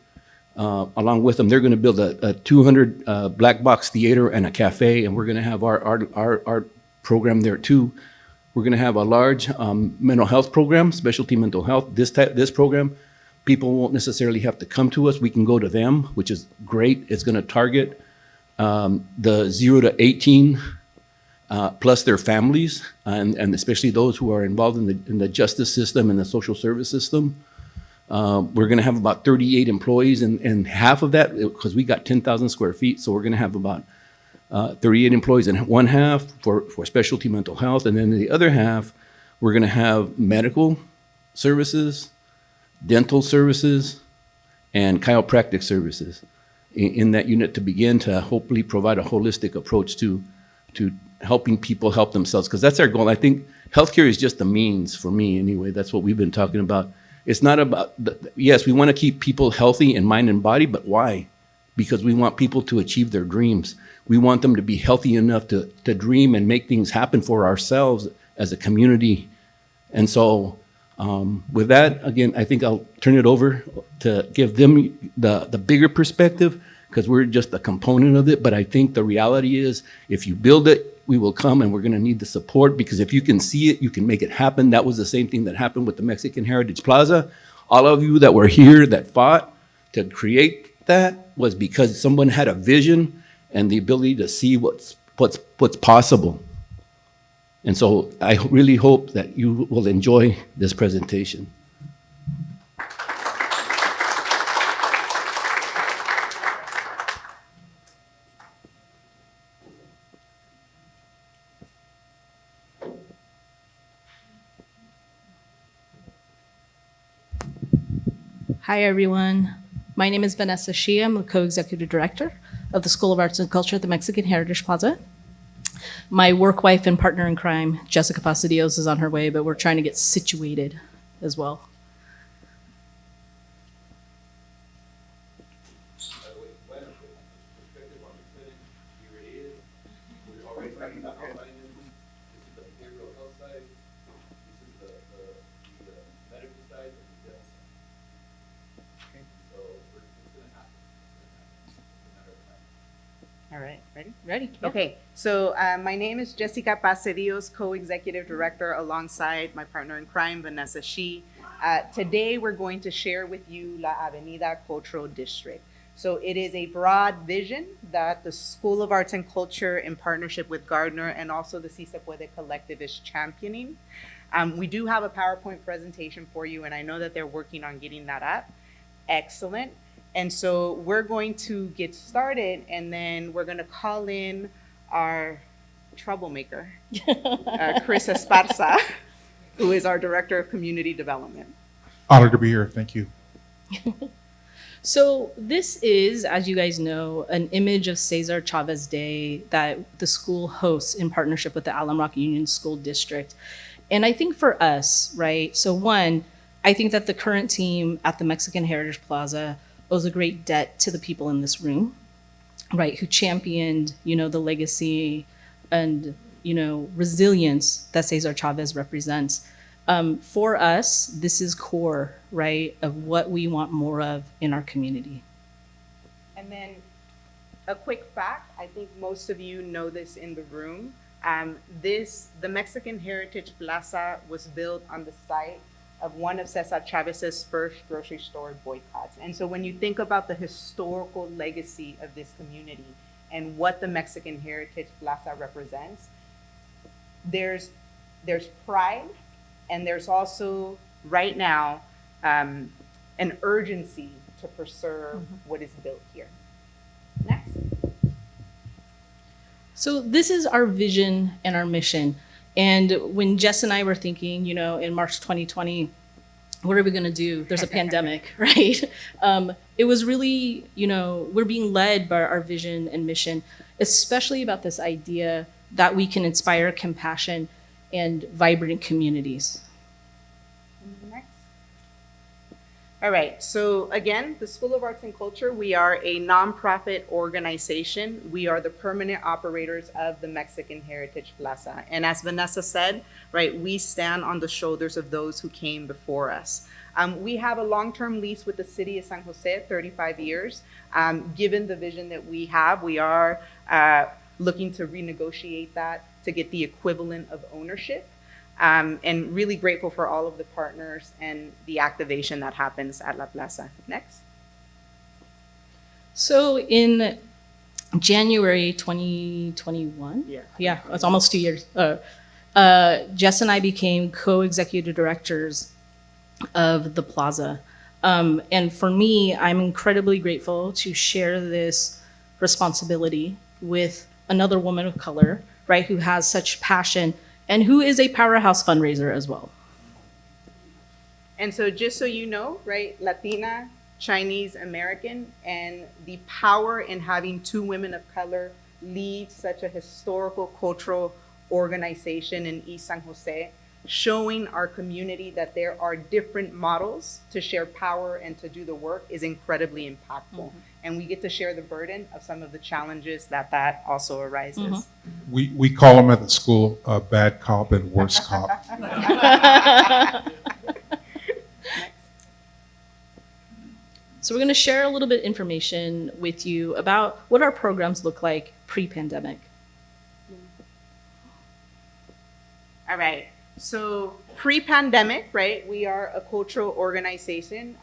along with them, they're going to build a 200 black box theater and a cafe, and we're going to have our program there too. We're going to have a large mental health program, specialty mental health. This program, people won't necessarily have to come to us. We can go to them, which is great. It's going to target the 0 to 18 plus their families, and especially those who are involved in the justice system and the social service system. We're going to have about 38 employees, and half of that, because we got 10,000 square feet, so we're going to have about 38 employees, and one half for specialty mental health, and then the other half, we're going to have medical services, dental services, and chiropractic services in that unit to begin to hopefully provide a holistic approach to helping people help themselves, because that's our goal. I think healthcare is just a means for me anyway. That's what we've been talking about. It's not about, yes, we want to keep people healthy in mind and body, but why? Because we want people to achieve their dreams. We want them to be healthy enough to dream and make things happen for ourselves as a community. And so with that, again, I think I'll turn it over to give them the bigger perspective, because we're just a component of it. But I think the reality is, if you build it, we will come, and we're going to need the support, because if you can see it, you can make it happen. That was the same thing that happened with the Mexican Heritage Plaza. All of you that were here that fought to create that was because someone had a vision and the ability to see what's possible. And so I really hope that you will enjoy this presentation. Hi, everyone. My name is Vanessa Shea. I'm the co-executive director of the School of Arts and Culture at the Mexican Heritage Plaza. My work wife and partner in crime, Jessica Pasadillos, is on her way, but we're trying to get situated as well. All right, ready? Ready? Yeah. Okay, so my name is Jessica Pasadillos, co-executive director alongside my partner in crime, Vanessa Shea. Today, we're going to share with you La Avenida Cultural District. So it is a broad vision that the School of Arts and Culture, in partnership with Gardner and also the Si Se Puede Collective, is championing. We do have a PowerPoint presentation for you, and I know that they're working on getting that up. Excellent. And so we're going to get started, and then we're going to call in our troublemaker, Chris Esparza, who is our Director of Community Development. Honored to be here. Thank you. So this is, as you guys know, an image of Cesar Chavez Day that the school hosts in partnership with the Alum Rock Union School District. And I think for us, right, so one, I think that the current team at the Mexican Heritage Plaza owes a great debt to the people in this room, right, who championed, the legacy and, resilience that Cesar Chavez represents. For us, this is core, right, of what we want more of in our community. And then a quick fact, I think most of you know this in the room. The Mexican Heritage Plaza was built on the site of one of Cesar Chavez's first grocery store boycotts. And so when you think about the historical legacy of this community and what the Mexican Heritage Plaza represents, there's pride, and there's also, right now, an urgency to preserve what is built here. Next. So this is our vision and our mission. And when Jess and I were thinking, in March 2020, what are we going to do? There's a pandemic, right? It was really, we're being led by our vision and mission, especially about this idea that we can inspire compassion and vibrant communities. Next. All right, so again, the School of Arts and Culture, we are a nonprofit organization. We are the permanent operators of the Mexican Heritage Plaza. And as Vanessa said, right, we stand on the shoulders of those who came before us. We have a long-term lease with the city of San Jose, 35 years. Given the vision that we have, we are looking to renegotiate that to get the equivalent of ownership. And really grateful for all of the partners and the activation that happens at La Plaza. Next. So in January 2021, yeah, it's almost 2 years, Jess and I became co-executive directors of the plaza. And for me, I'm incredibly grateful to share this responsibility with another woman of color, right, who has such passion and who is a powerhouse fundraiser as well. And so just so you know, right, Latina, Chinese American, and the power in having two women of color lead such a historical cultural organization in East San Jose, showing our community that there are different models to share power and to do the work is incredibly impactful. And we get to share the burden of some of the challenges that also arises. We call them at the school bad cop and worse cop. So we're going to share a little bit of information with you about what our programs look like pre-pandemic. All right. So pre-pandemic, right, we are a cultural organization.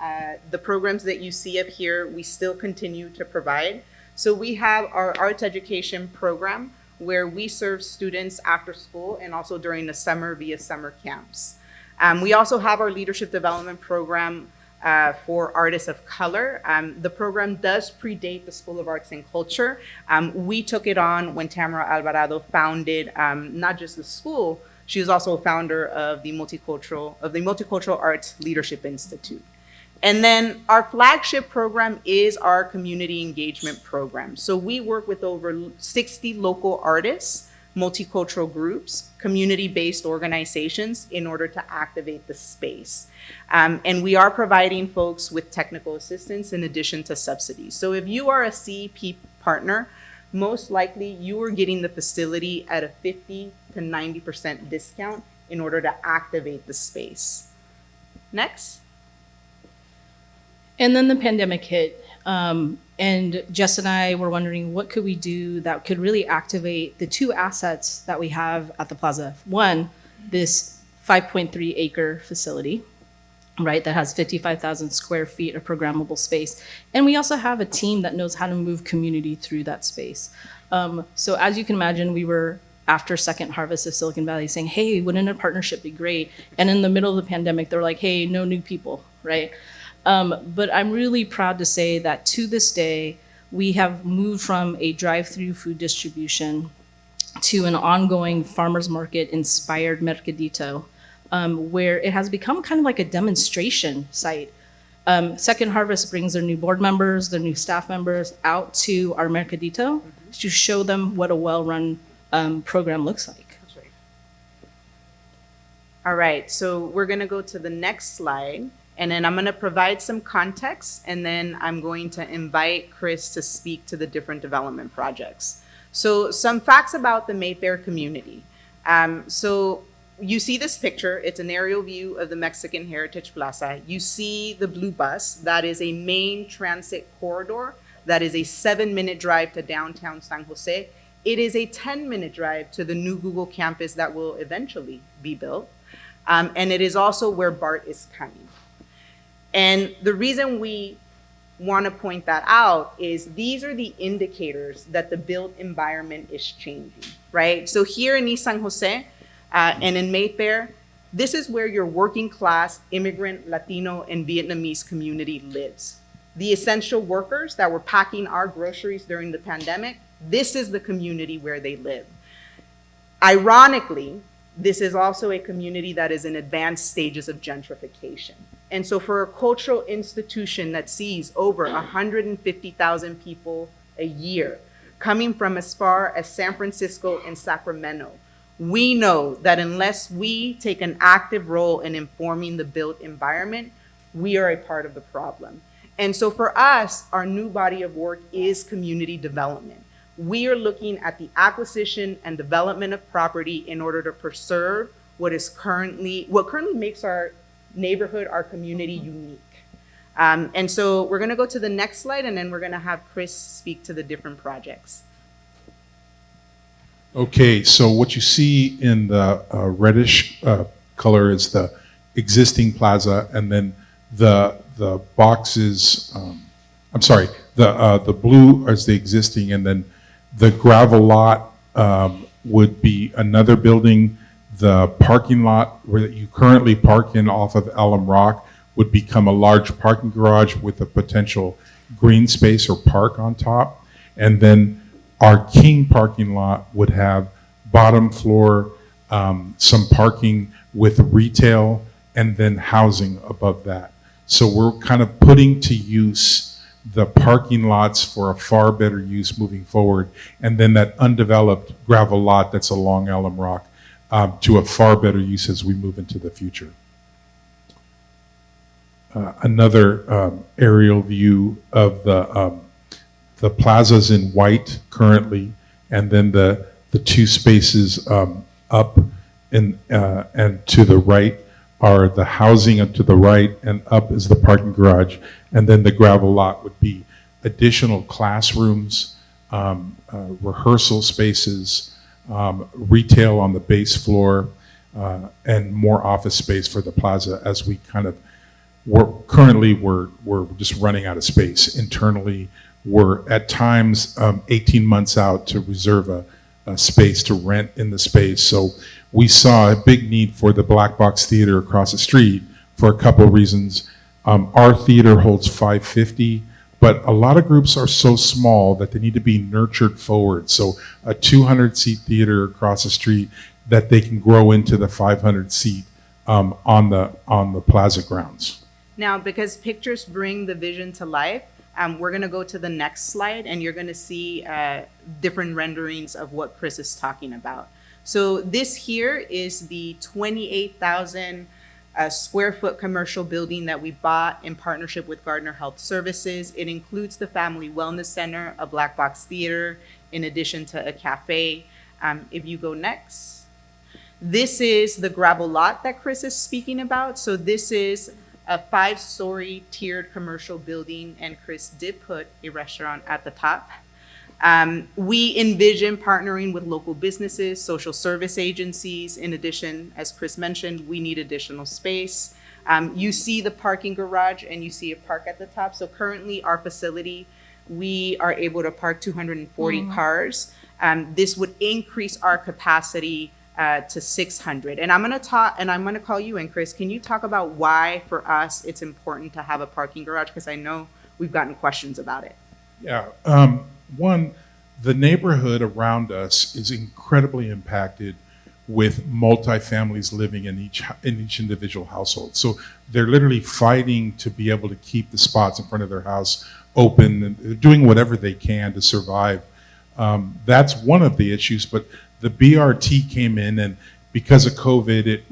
The programs that you see up here, we still continue to provide. So we have our arts education program, where we serve students after school and also during the summer via summer camps. We also have our leadership development program for artists of color. The program does predate the School of Arts and Culture. We took it on when Tamara Alvarado founded not just the school, she was also a founder of the Multicultural Arts Leadership Institute. And then our flagship program is our community engagement program. So we work with over 60 local artists, multicultural groups, community-based organizations in order to activate the space. And we are providing folks with technical assistance in addition to subsidies. So if you are a CEP partner, most likely you are getting the facility at a 50 to 90% discount in order to activate the space. Next. And then the pandemic hit, and Jess and I were wondering what could we do that could really activate the two assets that we have at the plaza. One, this 5.3 acre facility, right, that has 55,000 square feet of programmable space. And we also have a team that knows how to move community through that space. So as you can imagine, we were after Second Harvest of Silicon Valley saying, hey, wouldn't a partnership be great? And in the middle of the pandemic, they were like, hey, no new people, right? But I'm really proud to say that to this day, we have moved from a drive-through food distribution to an ongoing farmers market inspired mercadito, where it has become kind of like a demonstration site. Second Harvest brings their new board members, their new staff members out to our mercadito to show them what a well-run program looks like. That's right. All right, so we're gonna go to the next slide. And then I'm going to provide some context, and then I'm going to invite Chris to speak to the different development projects. So some facts about the Mayfair community. So you see this picture. It's an aerial view of the Mexican Heritage Plaza. You see the blue bus. That is a main transit corridor. That is a 7-minute drive to downtown San Jose. It is a 10-minute drive to the new Google campus that will eventually be built. And it is also where BART is coming. And the reason we want to point that out is these are the indicators that the built environment is changing, right? So here in East San Jose and in Mayfair, this is where your working class, immigrant, Latino, and Vietnamese community lives. The essential workers that were packing our groceries during the pandemic, this is the community where they live. Ironically, this is also a community that is in advanced stages of gentrification. And so for a cultural institution that sees over 150,000 people a year coming from as far as San Francisco and Sacramento, we know that unless we take an active role in informing the built environment, we are a part of the problem. And so for us, our new body of work is community development. We are looking at the acquisition and development of property in order to preserve what currently makes our neighborhood, our community unique. And so we're gonna go to the next slide, and then we're gonna have Chris speak to the different projects. Okay, so what you see in the reddish color is the existing plaza, and then the boxes, I'm sorry, the blue is the existing, and then the gravel lot would be another building. The parking lot where you currently park in off of Alum Rock would become a large parking garage with a potential green space or park on top. And then our King parking lot would have bottom floor, some parking with retail, and then housing above that. So we're kind of putting to use the parking lots for a far better use moving forward, and then that undeveloped gravel lot that's along Alum Rock to a far better use as we move into the future. Another aerial view of the plazas in white currently, and then the two spaces up and to the right are the housing, and to the right and up is the parking garage, and then the gravel lot would be additional classrooms, rehearsal spaces, retail on the base floor, and more office space for the plaza as we kind of we're just running out of space internally. We're at times 18 months out to reserve space to rent in the space. So we saw a big need for the Black Box Theater across the street for a couple of reasons. Our theater holds 550, but a lot of groups are so small that they need to be nurtured forward. So a 200-seat theater across the street that they can grow into the 500-seat on the plaza grounds. Now, because pictures bring the vision to life, we're going to go to the next slide, and you're going to see different renderings of what Chris is talking about. So this here is the 28,000 square foot commercial building that we bought in partnership with Gardner Health Services. It includes the Family Wellness Center, a Black Box Theater, in addition to a cafe. If you go next, this is the gravel lot that Chris is speaking about. So this is a 5-story tiered commercial building, and Chris did put a restaurant at the top. We envision partnering with local businesses, social service agencies. In addition, as Chris mentioned, we need additional space. You see the parking garage and you see a park at the top. So currently our facility, we are able to park 240 cars. This would increase our capacity to 600. And I'm gonna call you in, Chris. Can you talk about why for us it's important to have a parking garage? Because I know we've gotten questions about it. Yeah. One, the neighborhood around us is incredibly impacted with multifamilies living in each individual household. So they're literally fighting to be able to keep the spots in front of their house open, and they're doing whatever they can to survive. That's one of the issues, but the BRT came in, and because of COVID,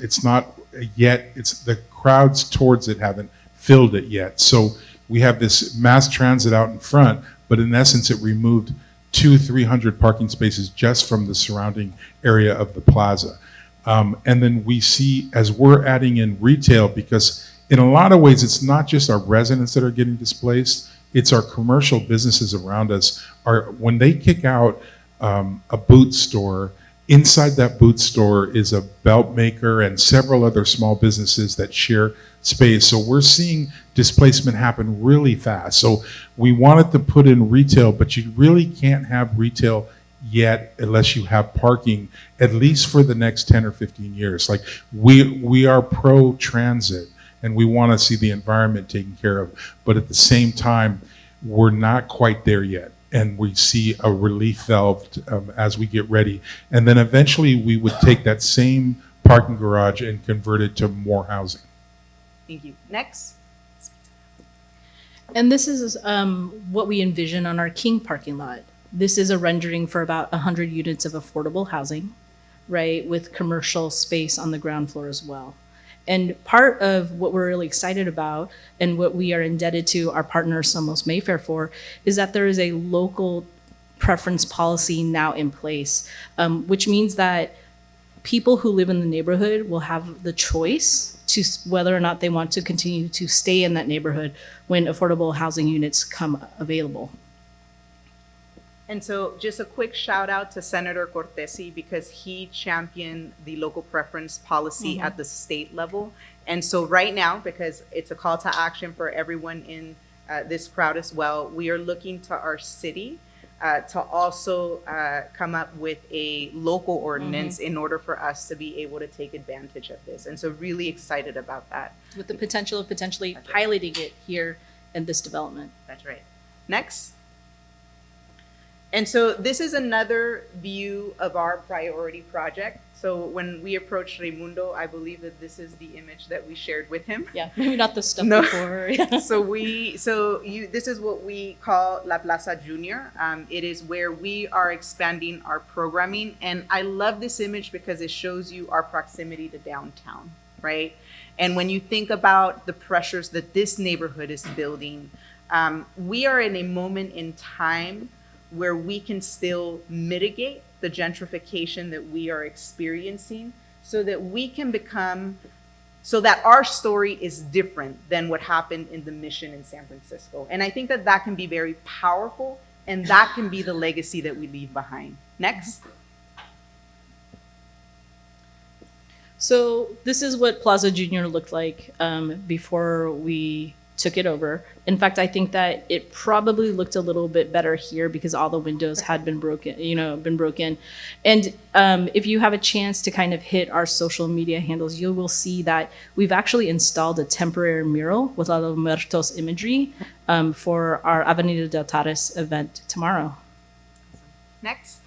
it's not yet, it's the crowds towards it haven't filled it yet. So we have this mass transit out in front, but in essence, it removed 200-300 parking spaces just from the surrounding area of the plaza. And then we see, as we're adding in retail, because in a lot of ways, it's not just our residents that are getting displaced, it's our commercial businesses around us. When they kick out a boot store, inside that boot store is a belt maker and several other small businesses that share space. So we're seeing displacement happen really fast. So we wanted to put in retail, but you really can't have retail yet unless you have parking, at least for the next 10 or 15 years. Like we are pro-transit and we want to see the environment taken care of. But at the same time, we're not quite there yet. And we see a relief valve as we get ready. And then eventually we would take that same parking garage and convert it to more housing. Thank you. Next. And this is what we envision on our King parking lot. This is a rendering for about 100 units of affordable housing, right, with commercial space on the ground floor as well. And part of what we're really excited about and what we are indebted to our partner Somos Mayfair for is that there is a local preference policy now in place, which means that people who live in the neighborhood will have the choice to whether or not they want to continue to stay in that neighborhood when affordable housing units come available. And so just a quick shout out to Senator Cortesi, because he championed the local preference policy at the state level. And so right now, because it's a call to action for everyone in this crowd as well, we are looking to our city to also come up with a local ordinance in order for us to be able to take advantage of this. And so really excited about that. With the potential of potentially piloting it here in this development. That's right. Next. And so this is another view of our priority project. So when we approached Raimundo, I believe that this is the image that we shared with him. Yeah, maybe not the stuff before. This is what we call La Plaza Junior. It is where we are expanding our programming. And I love this image because it shows you our proximity to downtown, right? And when you think about the pressures that this neighborhood is building, we are in a moment in time where we can still mitigate the gentrification that we are experiencing so that we can so that our story is different than what happened in the Mission in San Francisco. And I think that that can be very powerful, and that can be the legacy that we leave behind. Next. So this is what Plaza Junior looked like before we took it over. In fact, I think that it probably looked a little bit better here because all the windows had been broken, And if you have a chance to kind of hit our social media handles, you will see that we've actually installed a temporary mural with a lot of Muertos imagery for our Avenida del Tares event tomorrow. Next.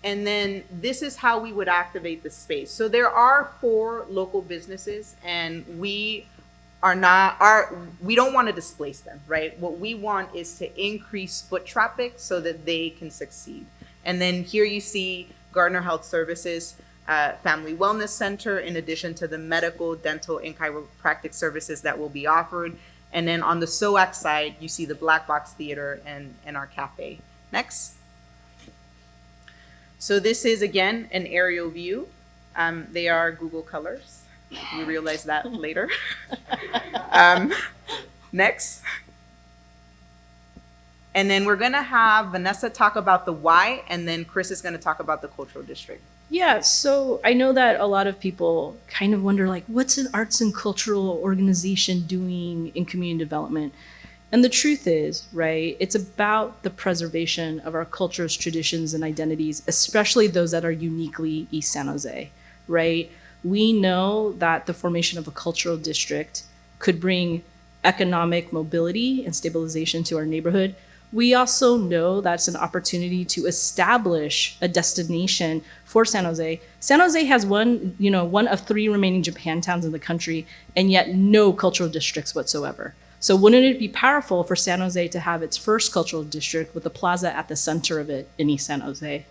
And then this is how we would activate the space. So there are 4 local businesses, and we don't want to displace them, right? What we want is to increase foot traffic so that they can succeed. And then here you see Gardner Health Services, Family Wellness Center, in addition to the medical, dental, and chiropractic services that will be offered. And then on the SOAC side, you see the Black Box Theater and our cafe. Next. So this is, again, an aerial view. They are Google colors. We realize that later. Next. And then we're gonna have Vanessa talk about the why, and then Chris is gonna talk about the cultural district. Yeah, so I know that a lot of people kind of wonder, like, what's an arts and cultural organization doing in community development? And the truth is, right, it's about the preservation of our cultures, traditions, and identities, especially those that are uniquely East San Jose, right? We know that the formation of a cultural district could bring economic mobility and stabilization to our neighborhood. We also know that's an opportunity to establish a destination for San Jose. San Jose has one of 3 remaining Japantowns in the country, and yet no cultural districts whatsoever. So wouldn't it be powerful for San Jose to have its first cultural district with the plaza at the center of it in East San Jose?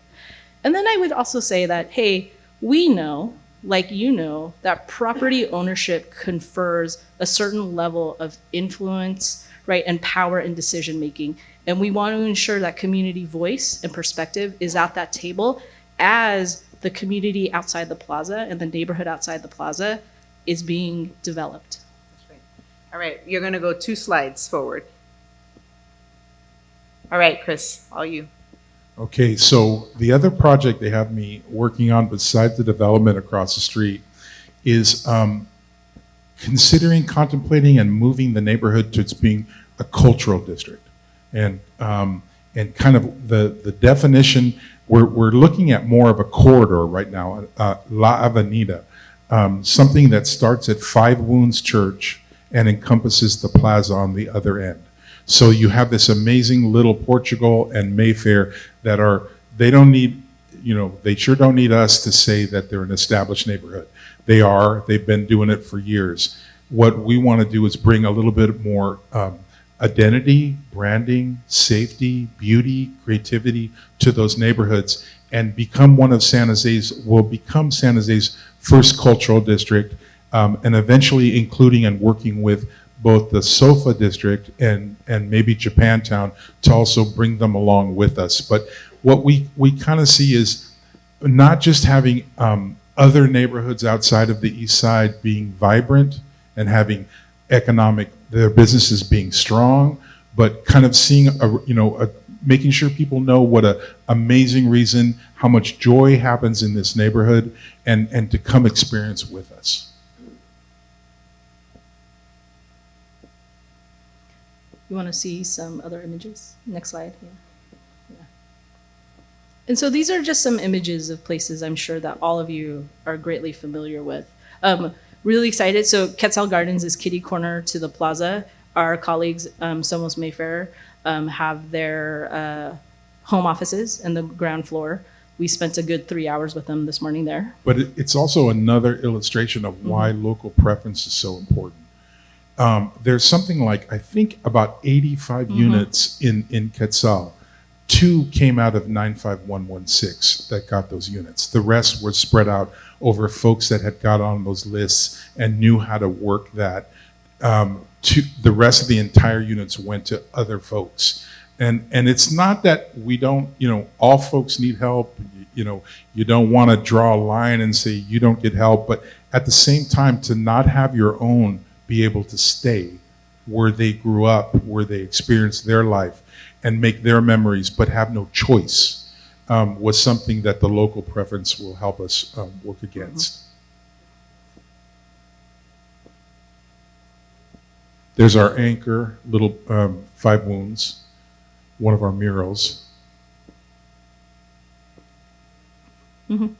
And then I would also say that, hey, we know, like you know, that property ownership confers a certain level of influence, right, and power in decision making. And we want to ensure that community voice and perspective is at that table as the community outside the plaza and the neighborhood outside the plaza is being developed. All right, you're gonna go 2 slides forward. All right, Chris, all you. Okay, so the other project they have me working on besides the development across the street is contemplating and moving the neighborhood to being a cultural district. And kind of the definition, we're looking at more of a corridor right now, La Avenida, something that starts at 5 Wounds Church and encompasses the plaza on the other end. So you have this amazing little Portugal and Mayfair that they sure don't need us to say that they're an established neighborhood. They've been doing it for years. What we want to do is bring a little bit more identity, branding, safety, beauty, creativity to those neighborhoods and become San Jose's first cultural district, and eventually including and working with both the SOFA district and maybe Japantown to also bring them along with us. But what we kind of see is not just having other neighborhoods outside of the east side being vibrant and having their businesses being strong, but kind of seeing making sure people know what an amazing reason, how much joy happens in this neighborhood, and to come experience with us. You want to see some other images? Next slide. Yeah. And so these are just some images of places I'm sure that all of you are greatly familiar with. Really excited. So Quetzal Gardens is kitty corner to the plaza. Our colleagues, Somos Mayfair, have their home offices in the ground floor. We spent a good 3 hours with them this morning there. But it's also another illustration of why local preference is so important. There's something like, I think, about 85 units in Quetzal. 2 came out of 95116 that got those units. The rest were spread out over folks that had got on those lists and knew how to work that. The rest of the entire units went to other folks. And it's not that we don't, all folks need help. You don't want to draw a line and say you don't get help, but at the same time, to not have your own be able to stay where they grew up, where they experienced their life and make their memories, but have no choice, was something that the local preference will help us work against. There's our anchor, little 5 wounds, one of our murals. The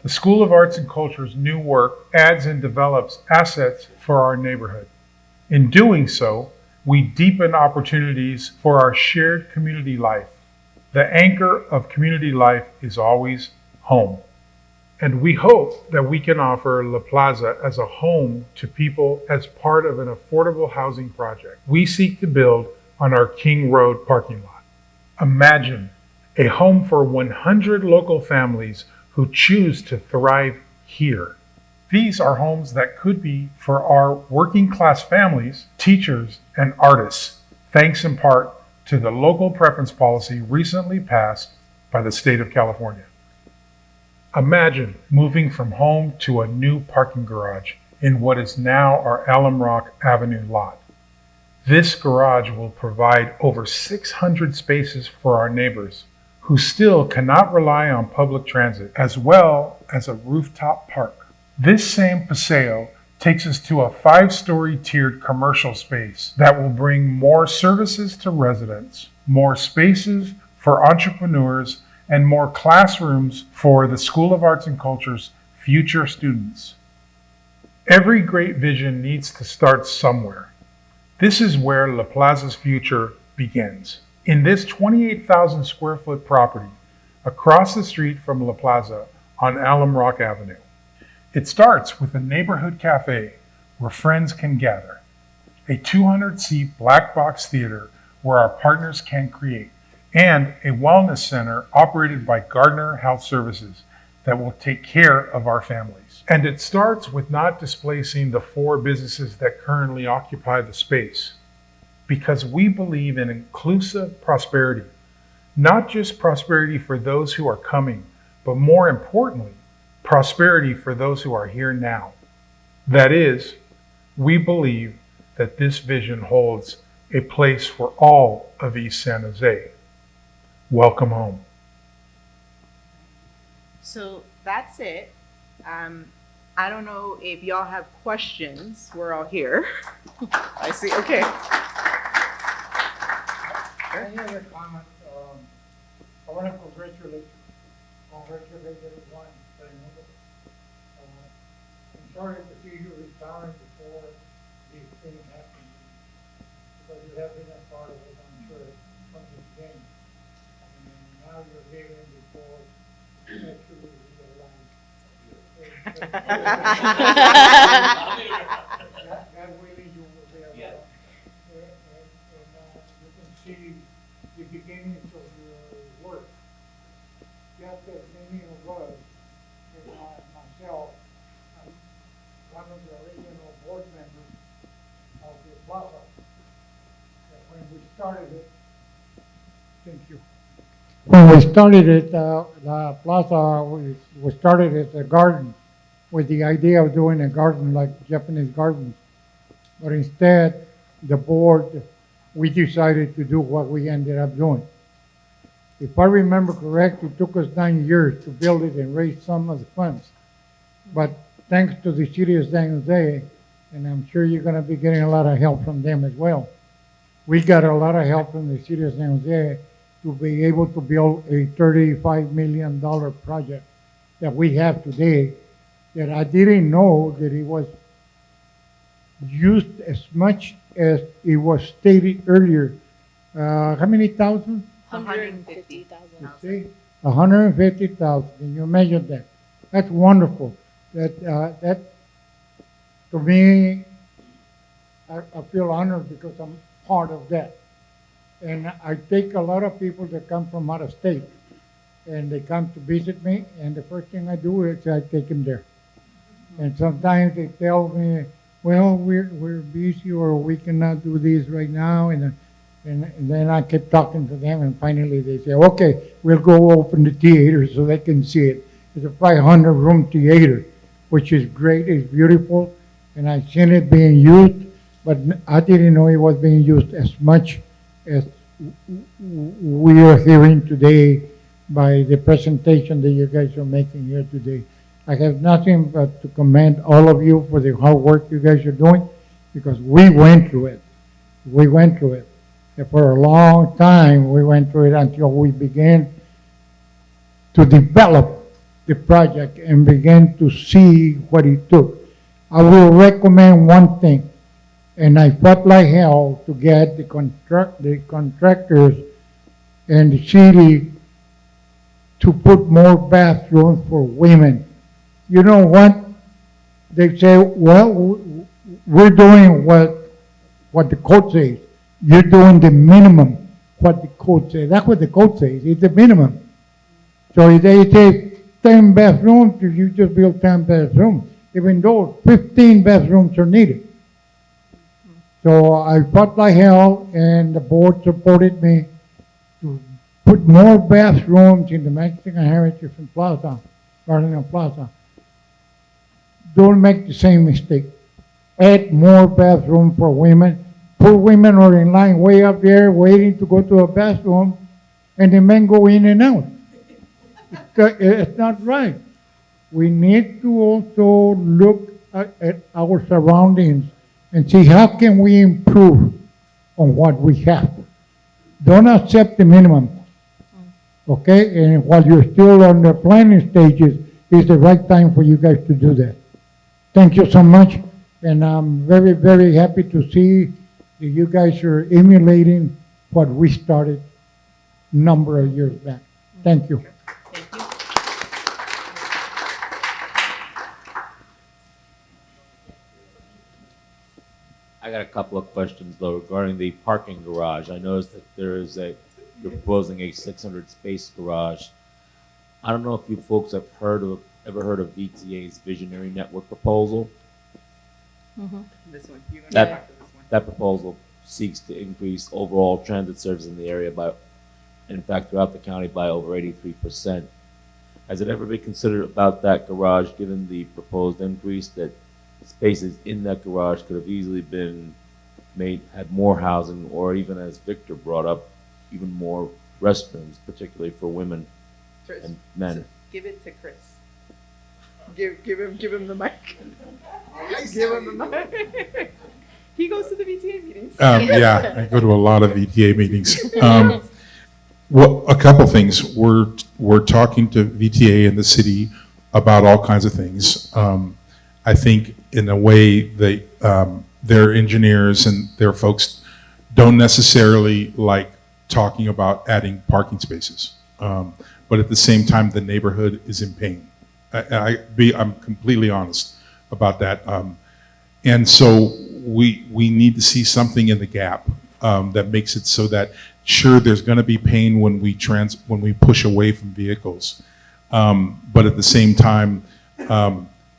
School of Arts and Culture's new work adds and develops assets for our neighborhood. In doing so, we deepen opportunities for our shared community life. The anchor of community life is always home. And we hope that we can offer La Plaza as a home to people as part of an affordable housing project we seek to build on our King Road parking lot. Imagine a home for 100 local families who choose to thrive here. These are homes that could be for our working class families, teachers, and artists, thanks in part to the local preference policy recently passed by the state of California. Imagine moving from home to a new parking garage in what is now our Alum Rock Avenue lot. This garage will provide over 600 spaces for our neighbors who still cannot rely on public transit, as well as a rooftop park. This same paseo takes us to a 5-story tiered commercial space that will bring more services to residents, more spaces for entrepreneurs, and more classrooms for the School of Arts and Culture's future students. Every great vision needs to start somewhere. This is where La Plaza's future begins. In this 28,000 square foot property across the street from La Plaza on Alum Rock Avenue. It starts with a neighborhood cafe where friends can gather, a 200-seat black box theater where our partners can create, and a wellness center operated by Gardner Health Services that will take care of our families. And it starts with not displacing the 4 businesses that currently occupy the space, because we believe in inclusive prosperity, not just prosperity for those who are coming, but more importantly, prosperity for those who are here now. That is, we believe that this vision holds a place for all of East San Jose. Welcome home. So that's it. I don't know if y'all have questions. We're all here. I see, okay. I have a comment. I want to congratulate everyone. I'm sorry to see you retiring before these things happen, because you have been a part of it, I'm sure, from the beginning. And now you're leaving before actually realize. God willing, you will be around. And you can see the beginnings of your work. Just as many of us, and myself, I'm one of the original board members of the plaza. That when we started it, thank you. When we started it, the plaza, we started as a garden with the idea of doing a garden like Japanese gardens. But instead, the board, we decided to do what we ended up doing. If I remember correct, it took us 9 years to build it and raise some of the funds. But thanks to the city of San Jose, and I'm sure you're going to be getting a lot of help from them as well. We got a lot of help from the city of San Jose to be able to build a $35 million project that we have today, that I didn't know that it was used as much as it was stated earlier. How many thousand? 150,000. You see, 150,000. Can you imagine that? That's wonderful. That to me, I feel honored because I'm part of that. And I take a lot of people that come from out of state, and they come to visit me, and the first thing I do is I take them there. And sometimes they tell me, well, we're busy, or we cannot do this right now, and then I keep talking to them, and finally they say, okay, we'll go open the theater so they can see it. It's a 500-room theater, which is great, it's beautiful, and I've seen it being used, but I didn't know it was being used as much as we are hearing today by the presentation that you guys are making here today. I have nothing but to commend all of you for the hard work you guys are doing, because we went through it. We went through it. And for a long time, we went through it until we began to develop the project and began to see what it took. I will recommend one thing, and I fought like hell to get the contractors and the city to put more bathrooms for women. You know what? They say, well, we're doing what the code says. You're doing the minimum what the code says. That's what the code says. It's the minimum. So if they say 10 bathrooms, you just build 10 bathrooms, even though 15 bathrooms are needed. So I fought like hell, and the board supported me to put more bathrooms in the Mexican Heritage Plaza, Garden Plaza. Don't make the same mistake. Add more bathroom for women. Poor women are in line way up there waiting to go to a bathroom, and the men go in and out. It's not right. We need to also look at our surroundings and see how can we improve on what we have. Don't accept the minimum. Okay? And while you're still on the planning stages, it's the right time for you guys to do that. Thank you so much. And I'm very, very happy to see that you guys are emulating what we started a number of years back. Thank you. I got a couple of questions though regarding the parking garage. I noticed that you're proposing a 600 space garage. I don't know if you folks have ever heard of VTA's Visionary Network proposal. This one. You're gonna talk to this one. That proposal seeks to increase overall transit service in the area in fact, throughout the county by over 83%. Has it ever been considered about that garage, given the proposed increase, that spaces in that garage could have easily been had more housing, or even, as Victor brought up, even more restrooms, particularly for women Chris, and men? Give it to Chris. Give him the mic. Give him the mic. He goes to the VTA meetings. Yeah, I go to a lot of VTA meetings. Well, a couple things. We're talking to VTA and the city about all kinds of things. I think in a way their engineers and their folks don't necessarily like talking about adding parking spaces. But at the same time, the neighborhood is in pain. I'm completely honest about that. And so we need to see something in the gap that makes it so that, sure, there's going to be pain when we push away from vehicles, but at the same time,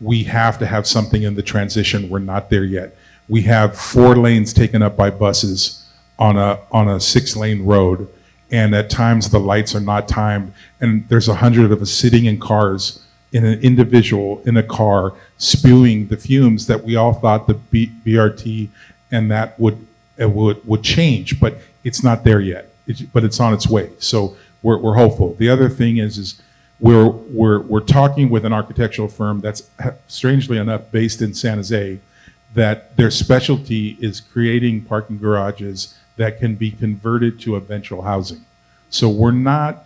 we have to have something in the transition. We're not there yet. We have 4 lanes taken up by buses on a 6-lane road, and at times the lights are not timed, and there's 100 of us sitting in cars, in an individual in a car, spewing the fumes that we all thought the BRT and that would change, but it's not there yet. But it's on its way. So we're hopeful. The other thing is we're talking with an architectural firm that's, strangely enough, based in San Jose, that their specialty is creating parking garages that can be converted to eventual housing. So we're not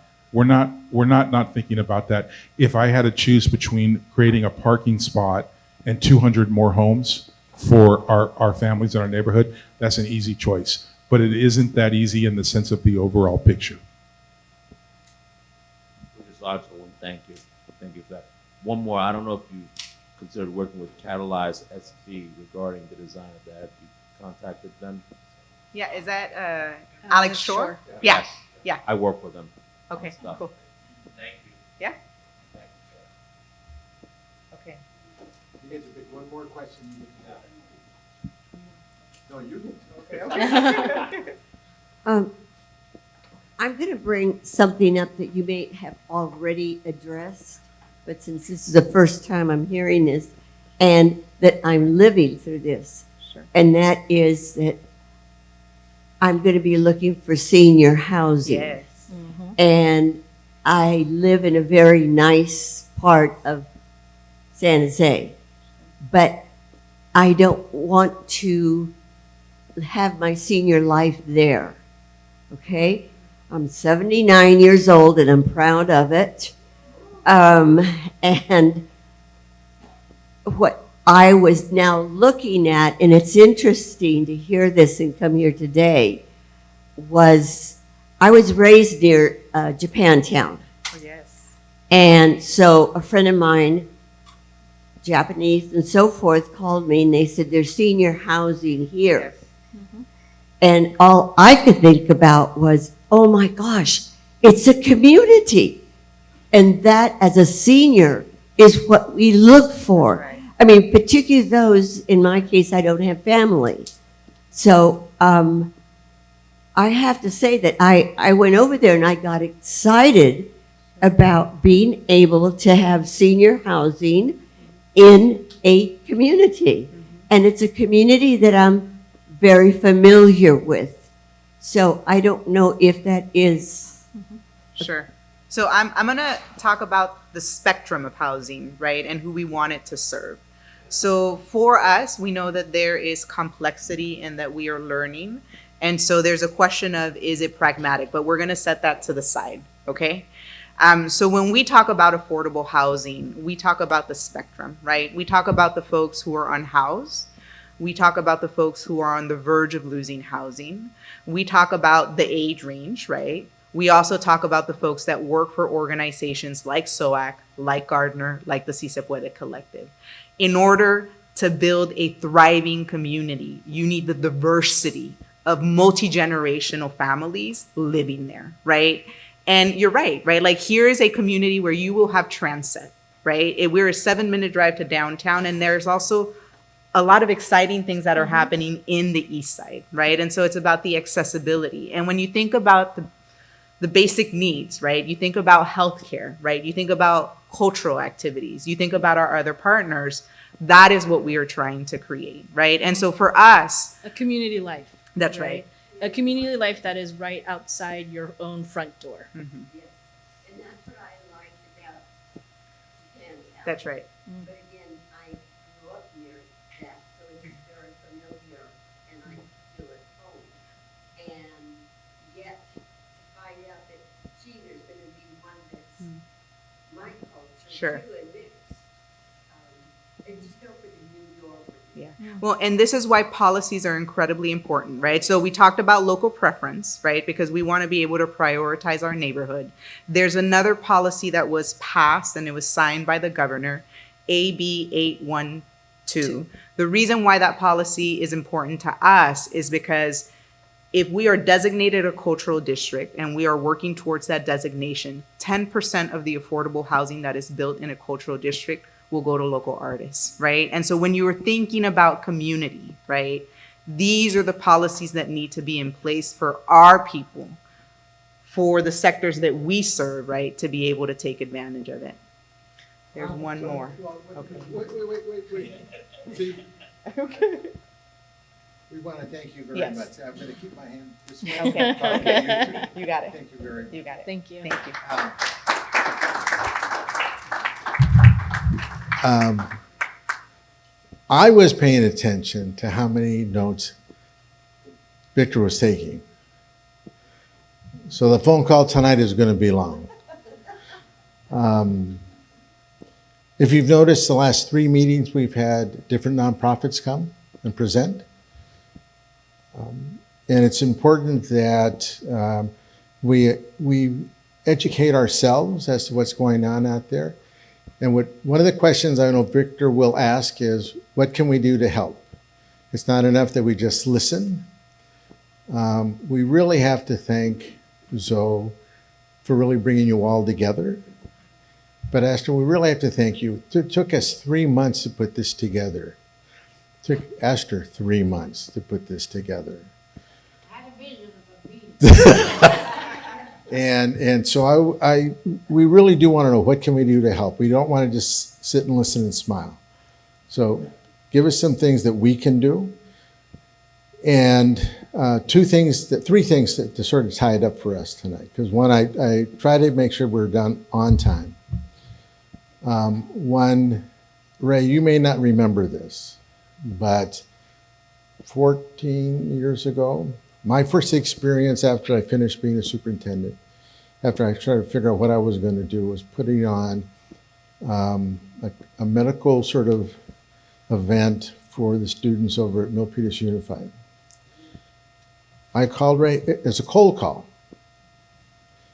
thinking about that. If I had to choose between creating a parking spot and 200 more homes for our families in our neighborhood, that's an easy choice. But it isn't that easy in the sense of the overall picture. Which is logical, and thank you. Thank you for that. One more, I don't know if you considered working with Catalyze SV regarding the design of that. Have you contacted them? Yeah, is that Alex Shore? Yeah. Yes. Yeah. I work with them. Okay, on stuff. cool. Thank you. Yeah? Okay. You get to pick one more question. No, you get to. Okay. I'm going to bring something up that you may have already addressed, but since this is the first time I'm hearing this, and that I'm living through this, Sure. and that is that I'm going to be looking for senior housing. Yes. And I live in a very nice part of San Jose. But I don't want to have my senior life there, okay? I'm 79 years old and I'm proud of it. And what I was now looking at, and it's interesting to hear this and come here today, was I was raised near Japantown. Oh, yes. And so a friend of mine, Japanese and so forth, called me and they said there's senior housing here. And all I could think about was, oh my gosh, it's a community. And that, as a senior, is what we look for. Right. I mean, particularly those, in my case, I don't have family. So I have to say that I went over there and I got excited about being able to have senior housing in a community. And it's a community that I'm very familiar with. So I don't know if that is. Sure. So I'm going to talk about the spectrum of housing, right, and who we want it to serve. So for us, we know that there is complexity and that we are learning. And so there's a question of, is it pragmatic? But we're going to set that to the side, okay? So when we talk about affordable housing, we talk about the spectrum, right? We talk about the folks who are unhoused. We talk about the folks who are on the verge of losing housing. We talk about the age range, right? We also talk about the folks that work for organizations like SOAC, like Gardner, like the Si Se Puede Collective. In order to build a thriving community, you need the diversity of multi-generational families living there, right? And you're right? Like here is a community where you will have transit, right? We're a 7-minute drive to downtown, and there's also a lot of exciting things that are happening in the east side, right? And so it's about the accessibility. And when you think about the basic needs, right? You think about healthcare, right? You think about cultural activities. You think about our other partners. That is what we are trying to create, right? And so for us, A community life. That's right. A community life that is right outside your own front door. And that's what I liked about Japantown. That's right. But again, I grew up near that, so it's very familiar, and I feel at home. And yet, to find out that, gee, there's going to be one that's my culture Sure. too, and mixed. And just go for the New York. Yeah. Well, and this is why policies are incredibly important, right? So we talked about local preference, right? Because we want to be able to prioritize our neighborhood. There's another policy that was passed and it was signed by the governor, AB 812. The reason why that policy is important to us is because if we are designated a cultural district and we are working towards that designation, 10% of the affordable housing that is built in a cultural district will go to local artists, right? And so when you are thinking about community, right, these are the policies that need to be in place for our people, for the sectors that we serve, right, to be able to take advantage of it. There's one more. Okay. Wait. See, Okay. we want to thank you very Yes. much. I'm going to keep my hand this way. Okay. You got it. Thank you very much. You got it. Thank you. Thank you. I was paying attention to how many notes Victor was taking. So the phone call tonight is going to be long. If you've noticed, the last 3 meetings, we've had different nonprofits come and present. And it's important that we educate ourselves as to what's going on out there. And one of the questions I know Victor will ask is, what can we do to help? It's not enough that we just listen. We really have to thank Zoe for really bringing you all together. But Astor, we really have to thank you. It took us 3 months to put this together. It took Astor 3 months to put this together. And so we really do want to know, what can we do to help? We don't want to just sit and listen and smile. So give us some things that we can do. And 3 things to sort of tie it up for us tonight. Because one, I try to make sure we're done on time. One, Ray, you may not remember this, but 14 years ago, my first experience after I finished being a superintendent, after I tried to figure out what I was going to do, was putting on a medical sort of event for the students over at Milpitas Unified. I called Ray, it's a cold call.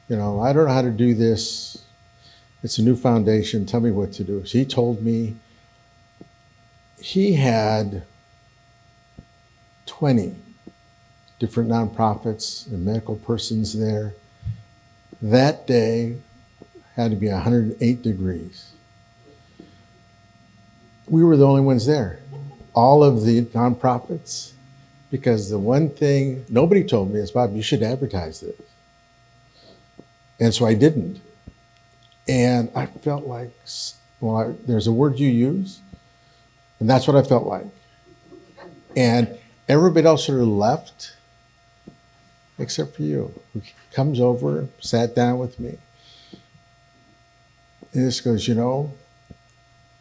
You know, I don't know how to do this. It's a new foundation, tell me what to do. So he told me he had 20 different nonprofits and medical persons there. That day had to be 108 degrees. We were the only ones there. All of the nonprofits, because the one thing nobody told me is, Bob, you should advertise this. And so I didn't. And I felt like, well, there's a word you use, and that's what I felt like. And everybody else sort of left, except for you, who comes over, sat down with me. And this goes, you know,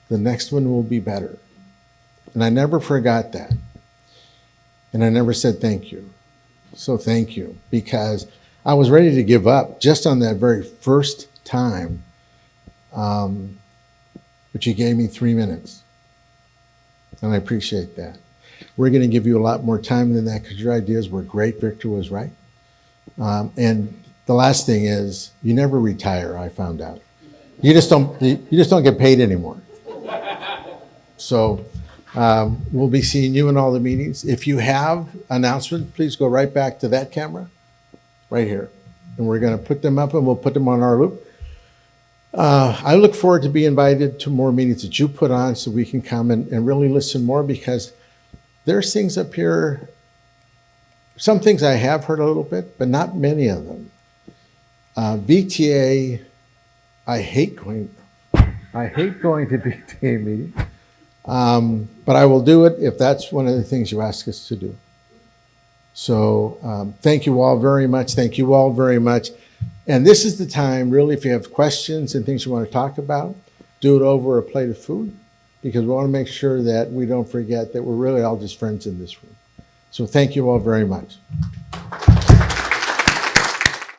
the next one will be better. And I never forgot that. And I never said thank you. So thank you, because I was ready to give up just on that very first time. But you gave me 3 minutes. And I appreciate that. We're going to give you a lot more time than that because your ideas were great. Victor was right. And the last thing is, you never retire, I found out. You just don't get paid anymore. So we'll be seeing you in all the meetings. If you have announcements, please go right back to that camera, right here. And we're going to put them up and we'll put them on our loop. I look forward to being invited to more meetings that you put on so we can come and really listen more, because there's things up here, some things I have heard a little bit, but not many of them. VTA, I hate going to VTA meetings, but I will do it if that's one of the things you ask us to do. So thank you all very much. Thank you all very much. And this is the time, really, if you have questions and things you want to talk about, do it over a plate of food, because we want to make sure that we don't forget that we're really all just friends in this room. So thank you all very much.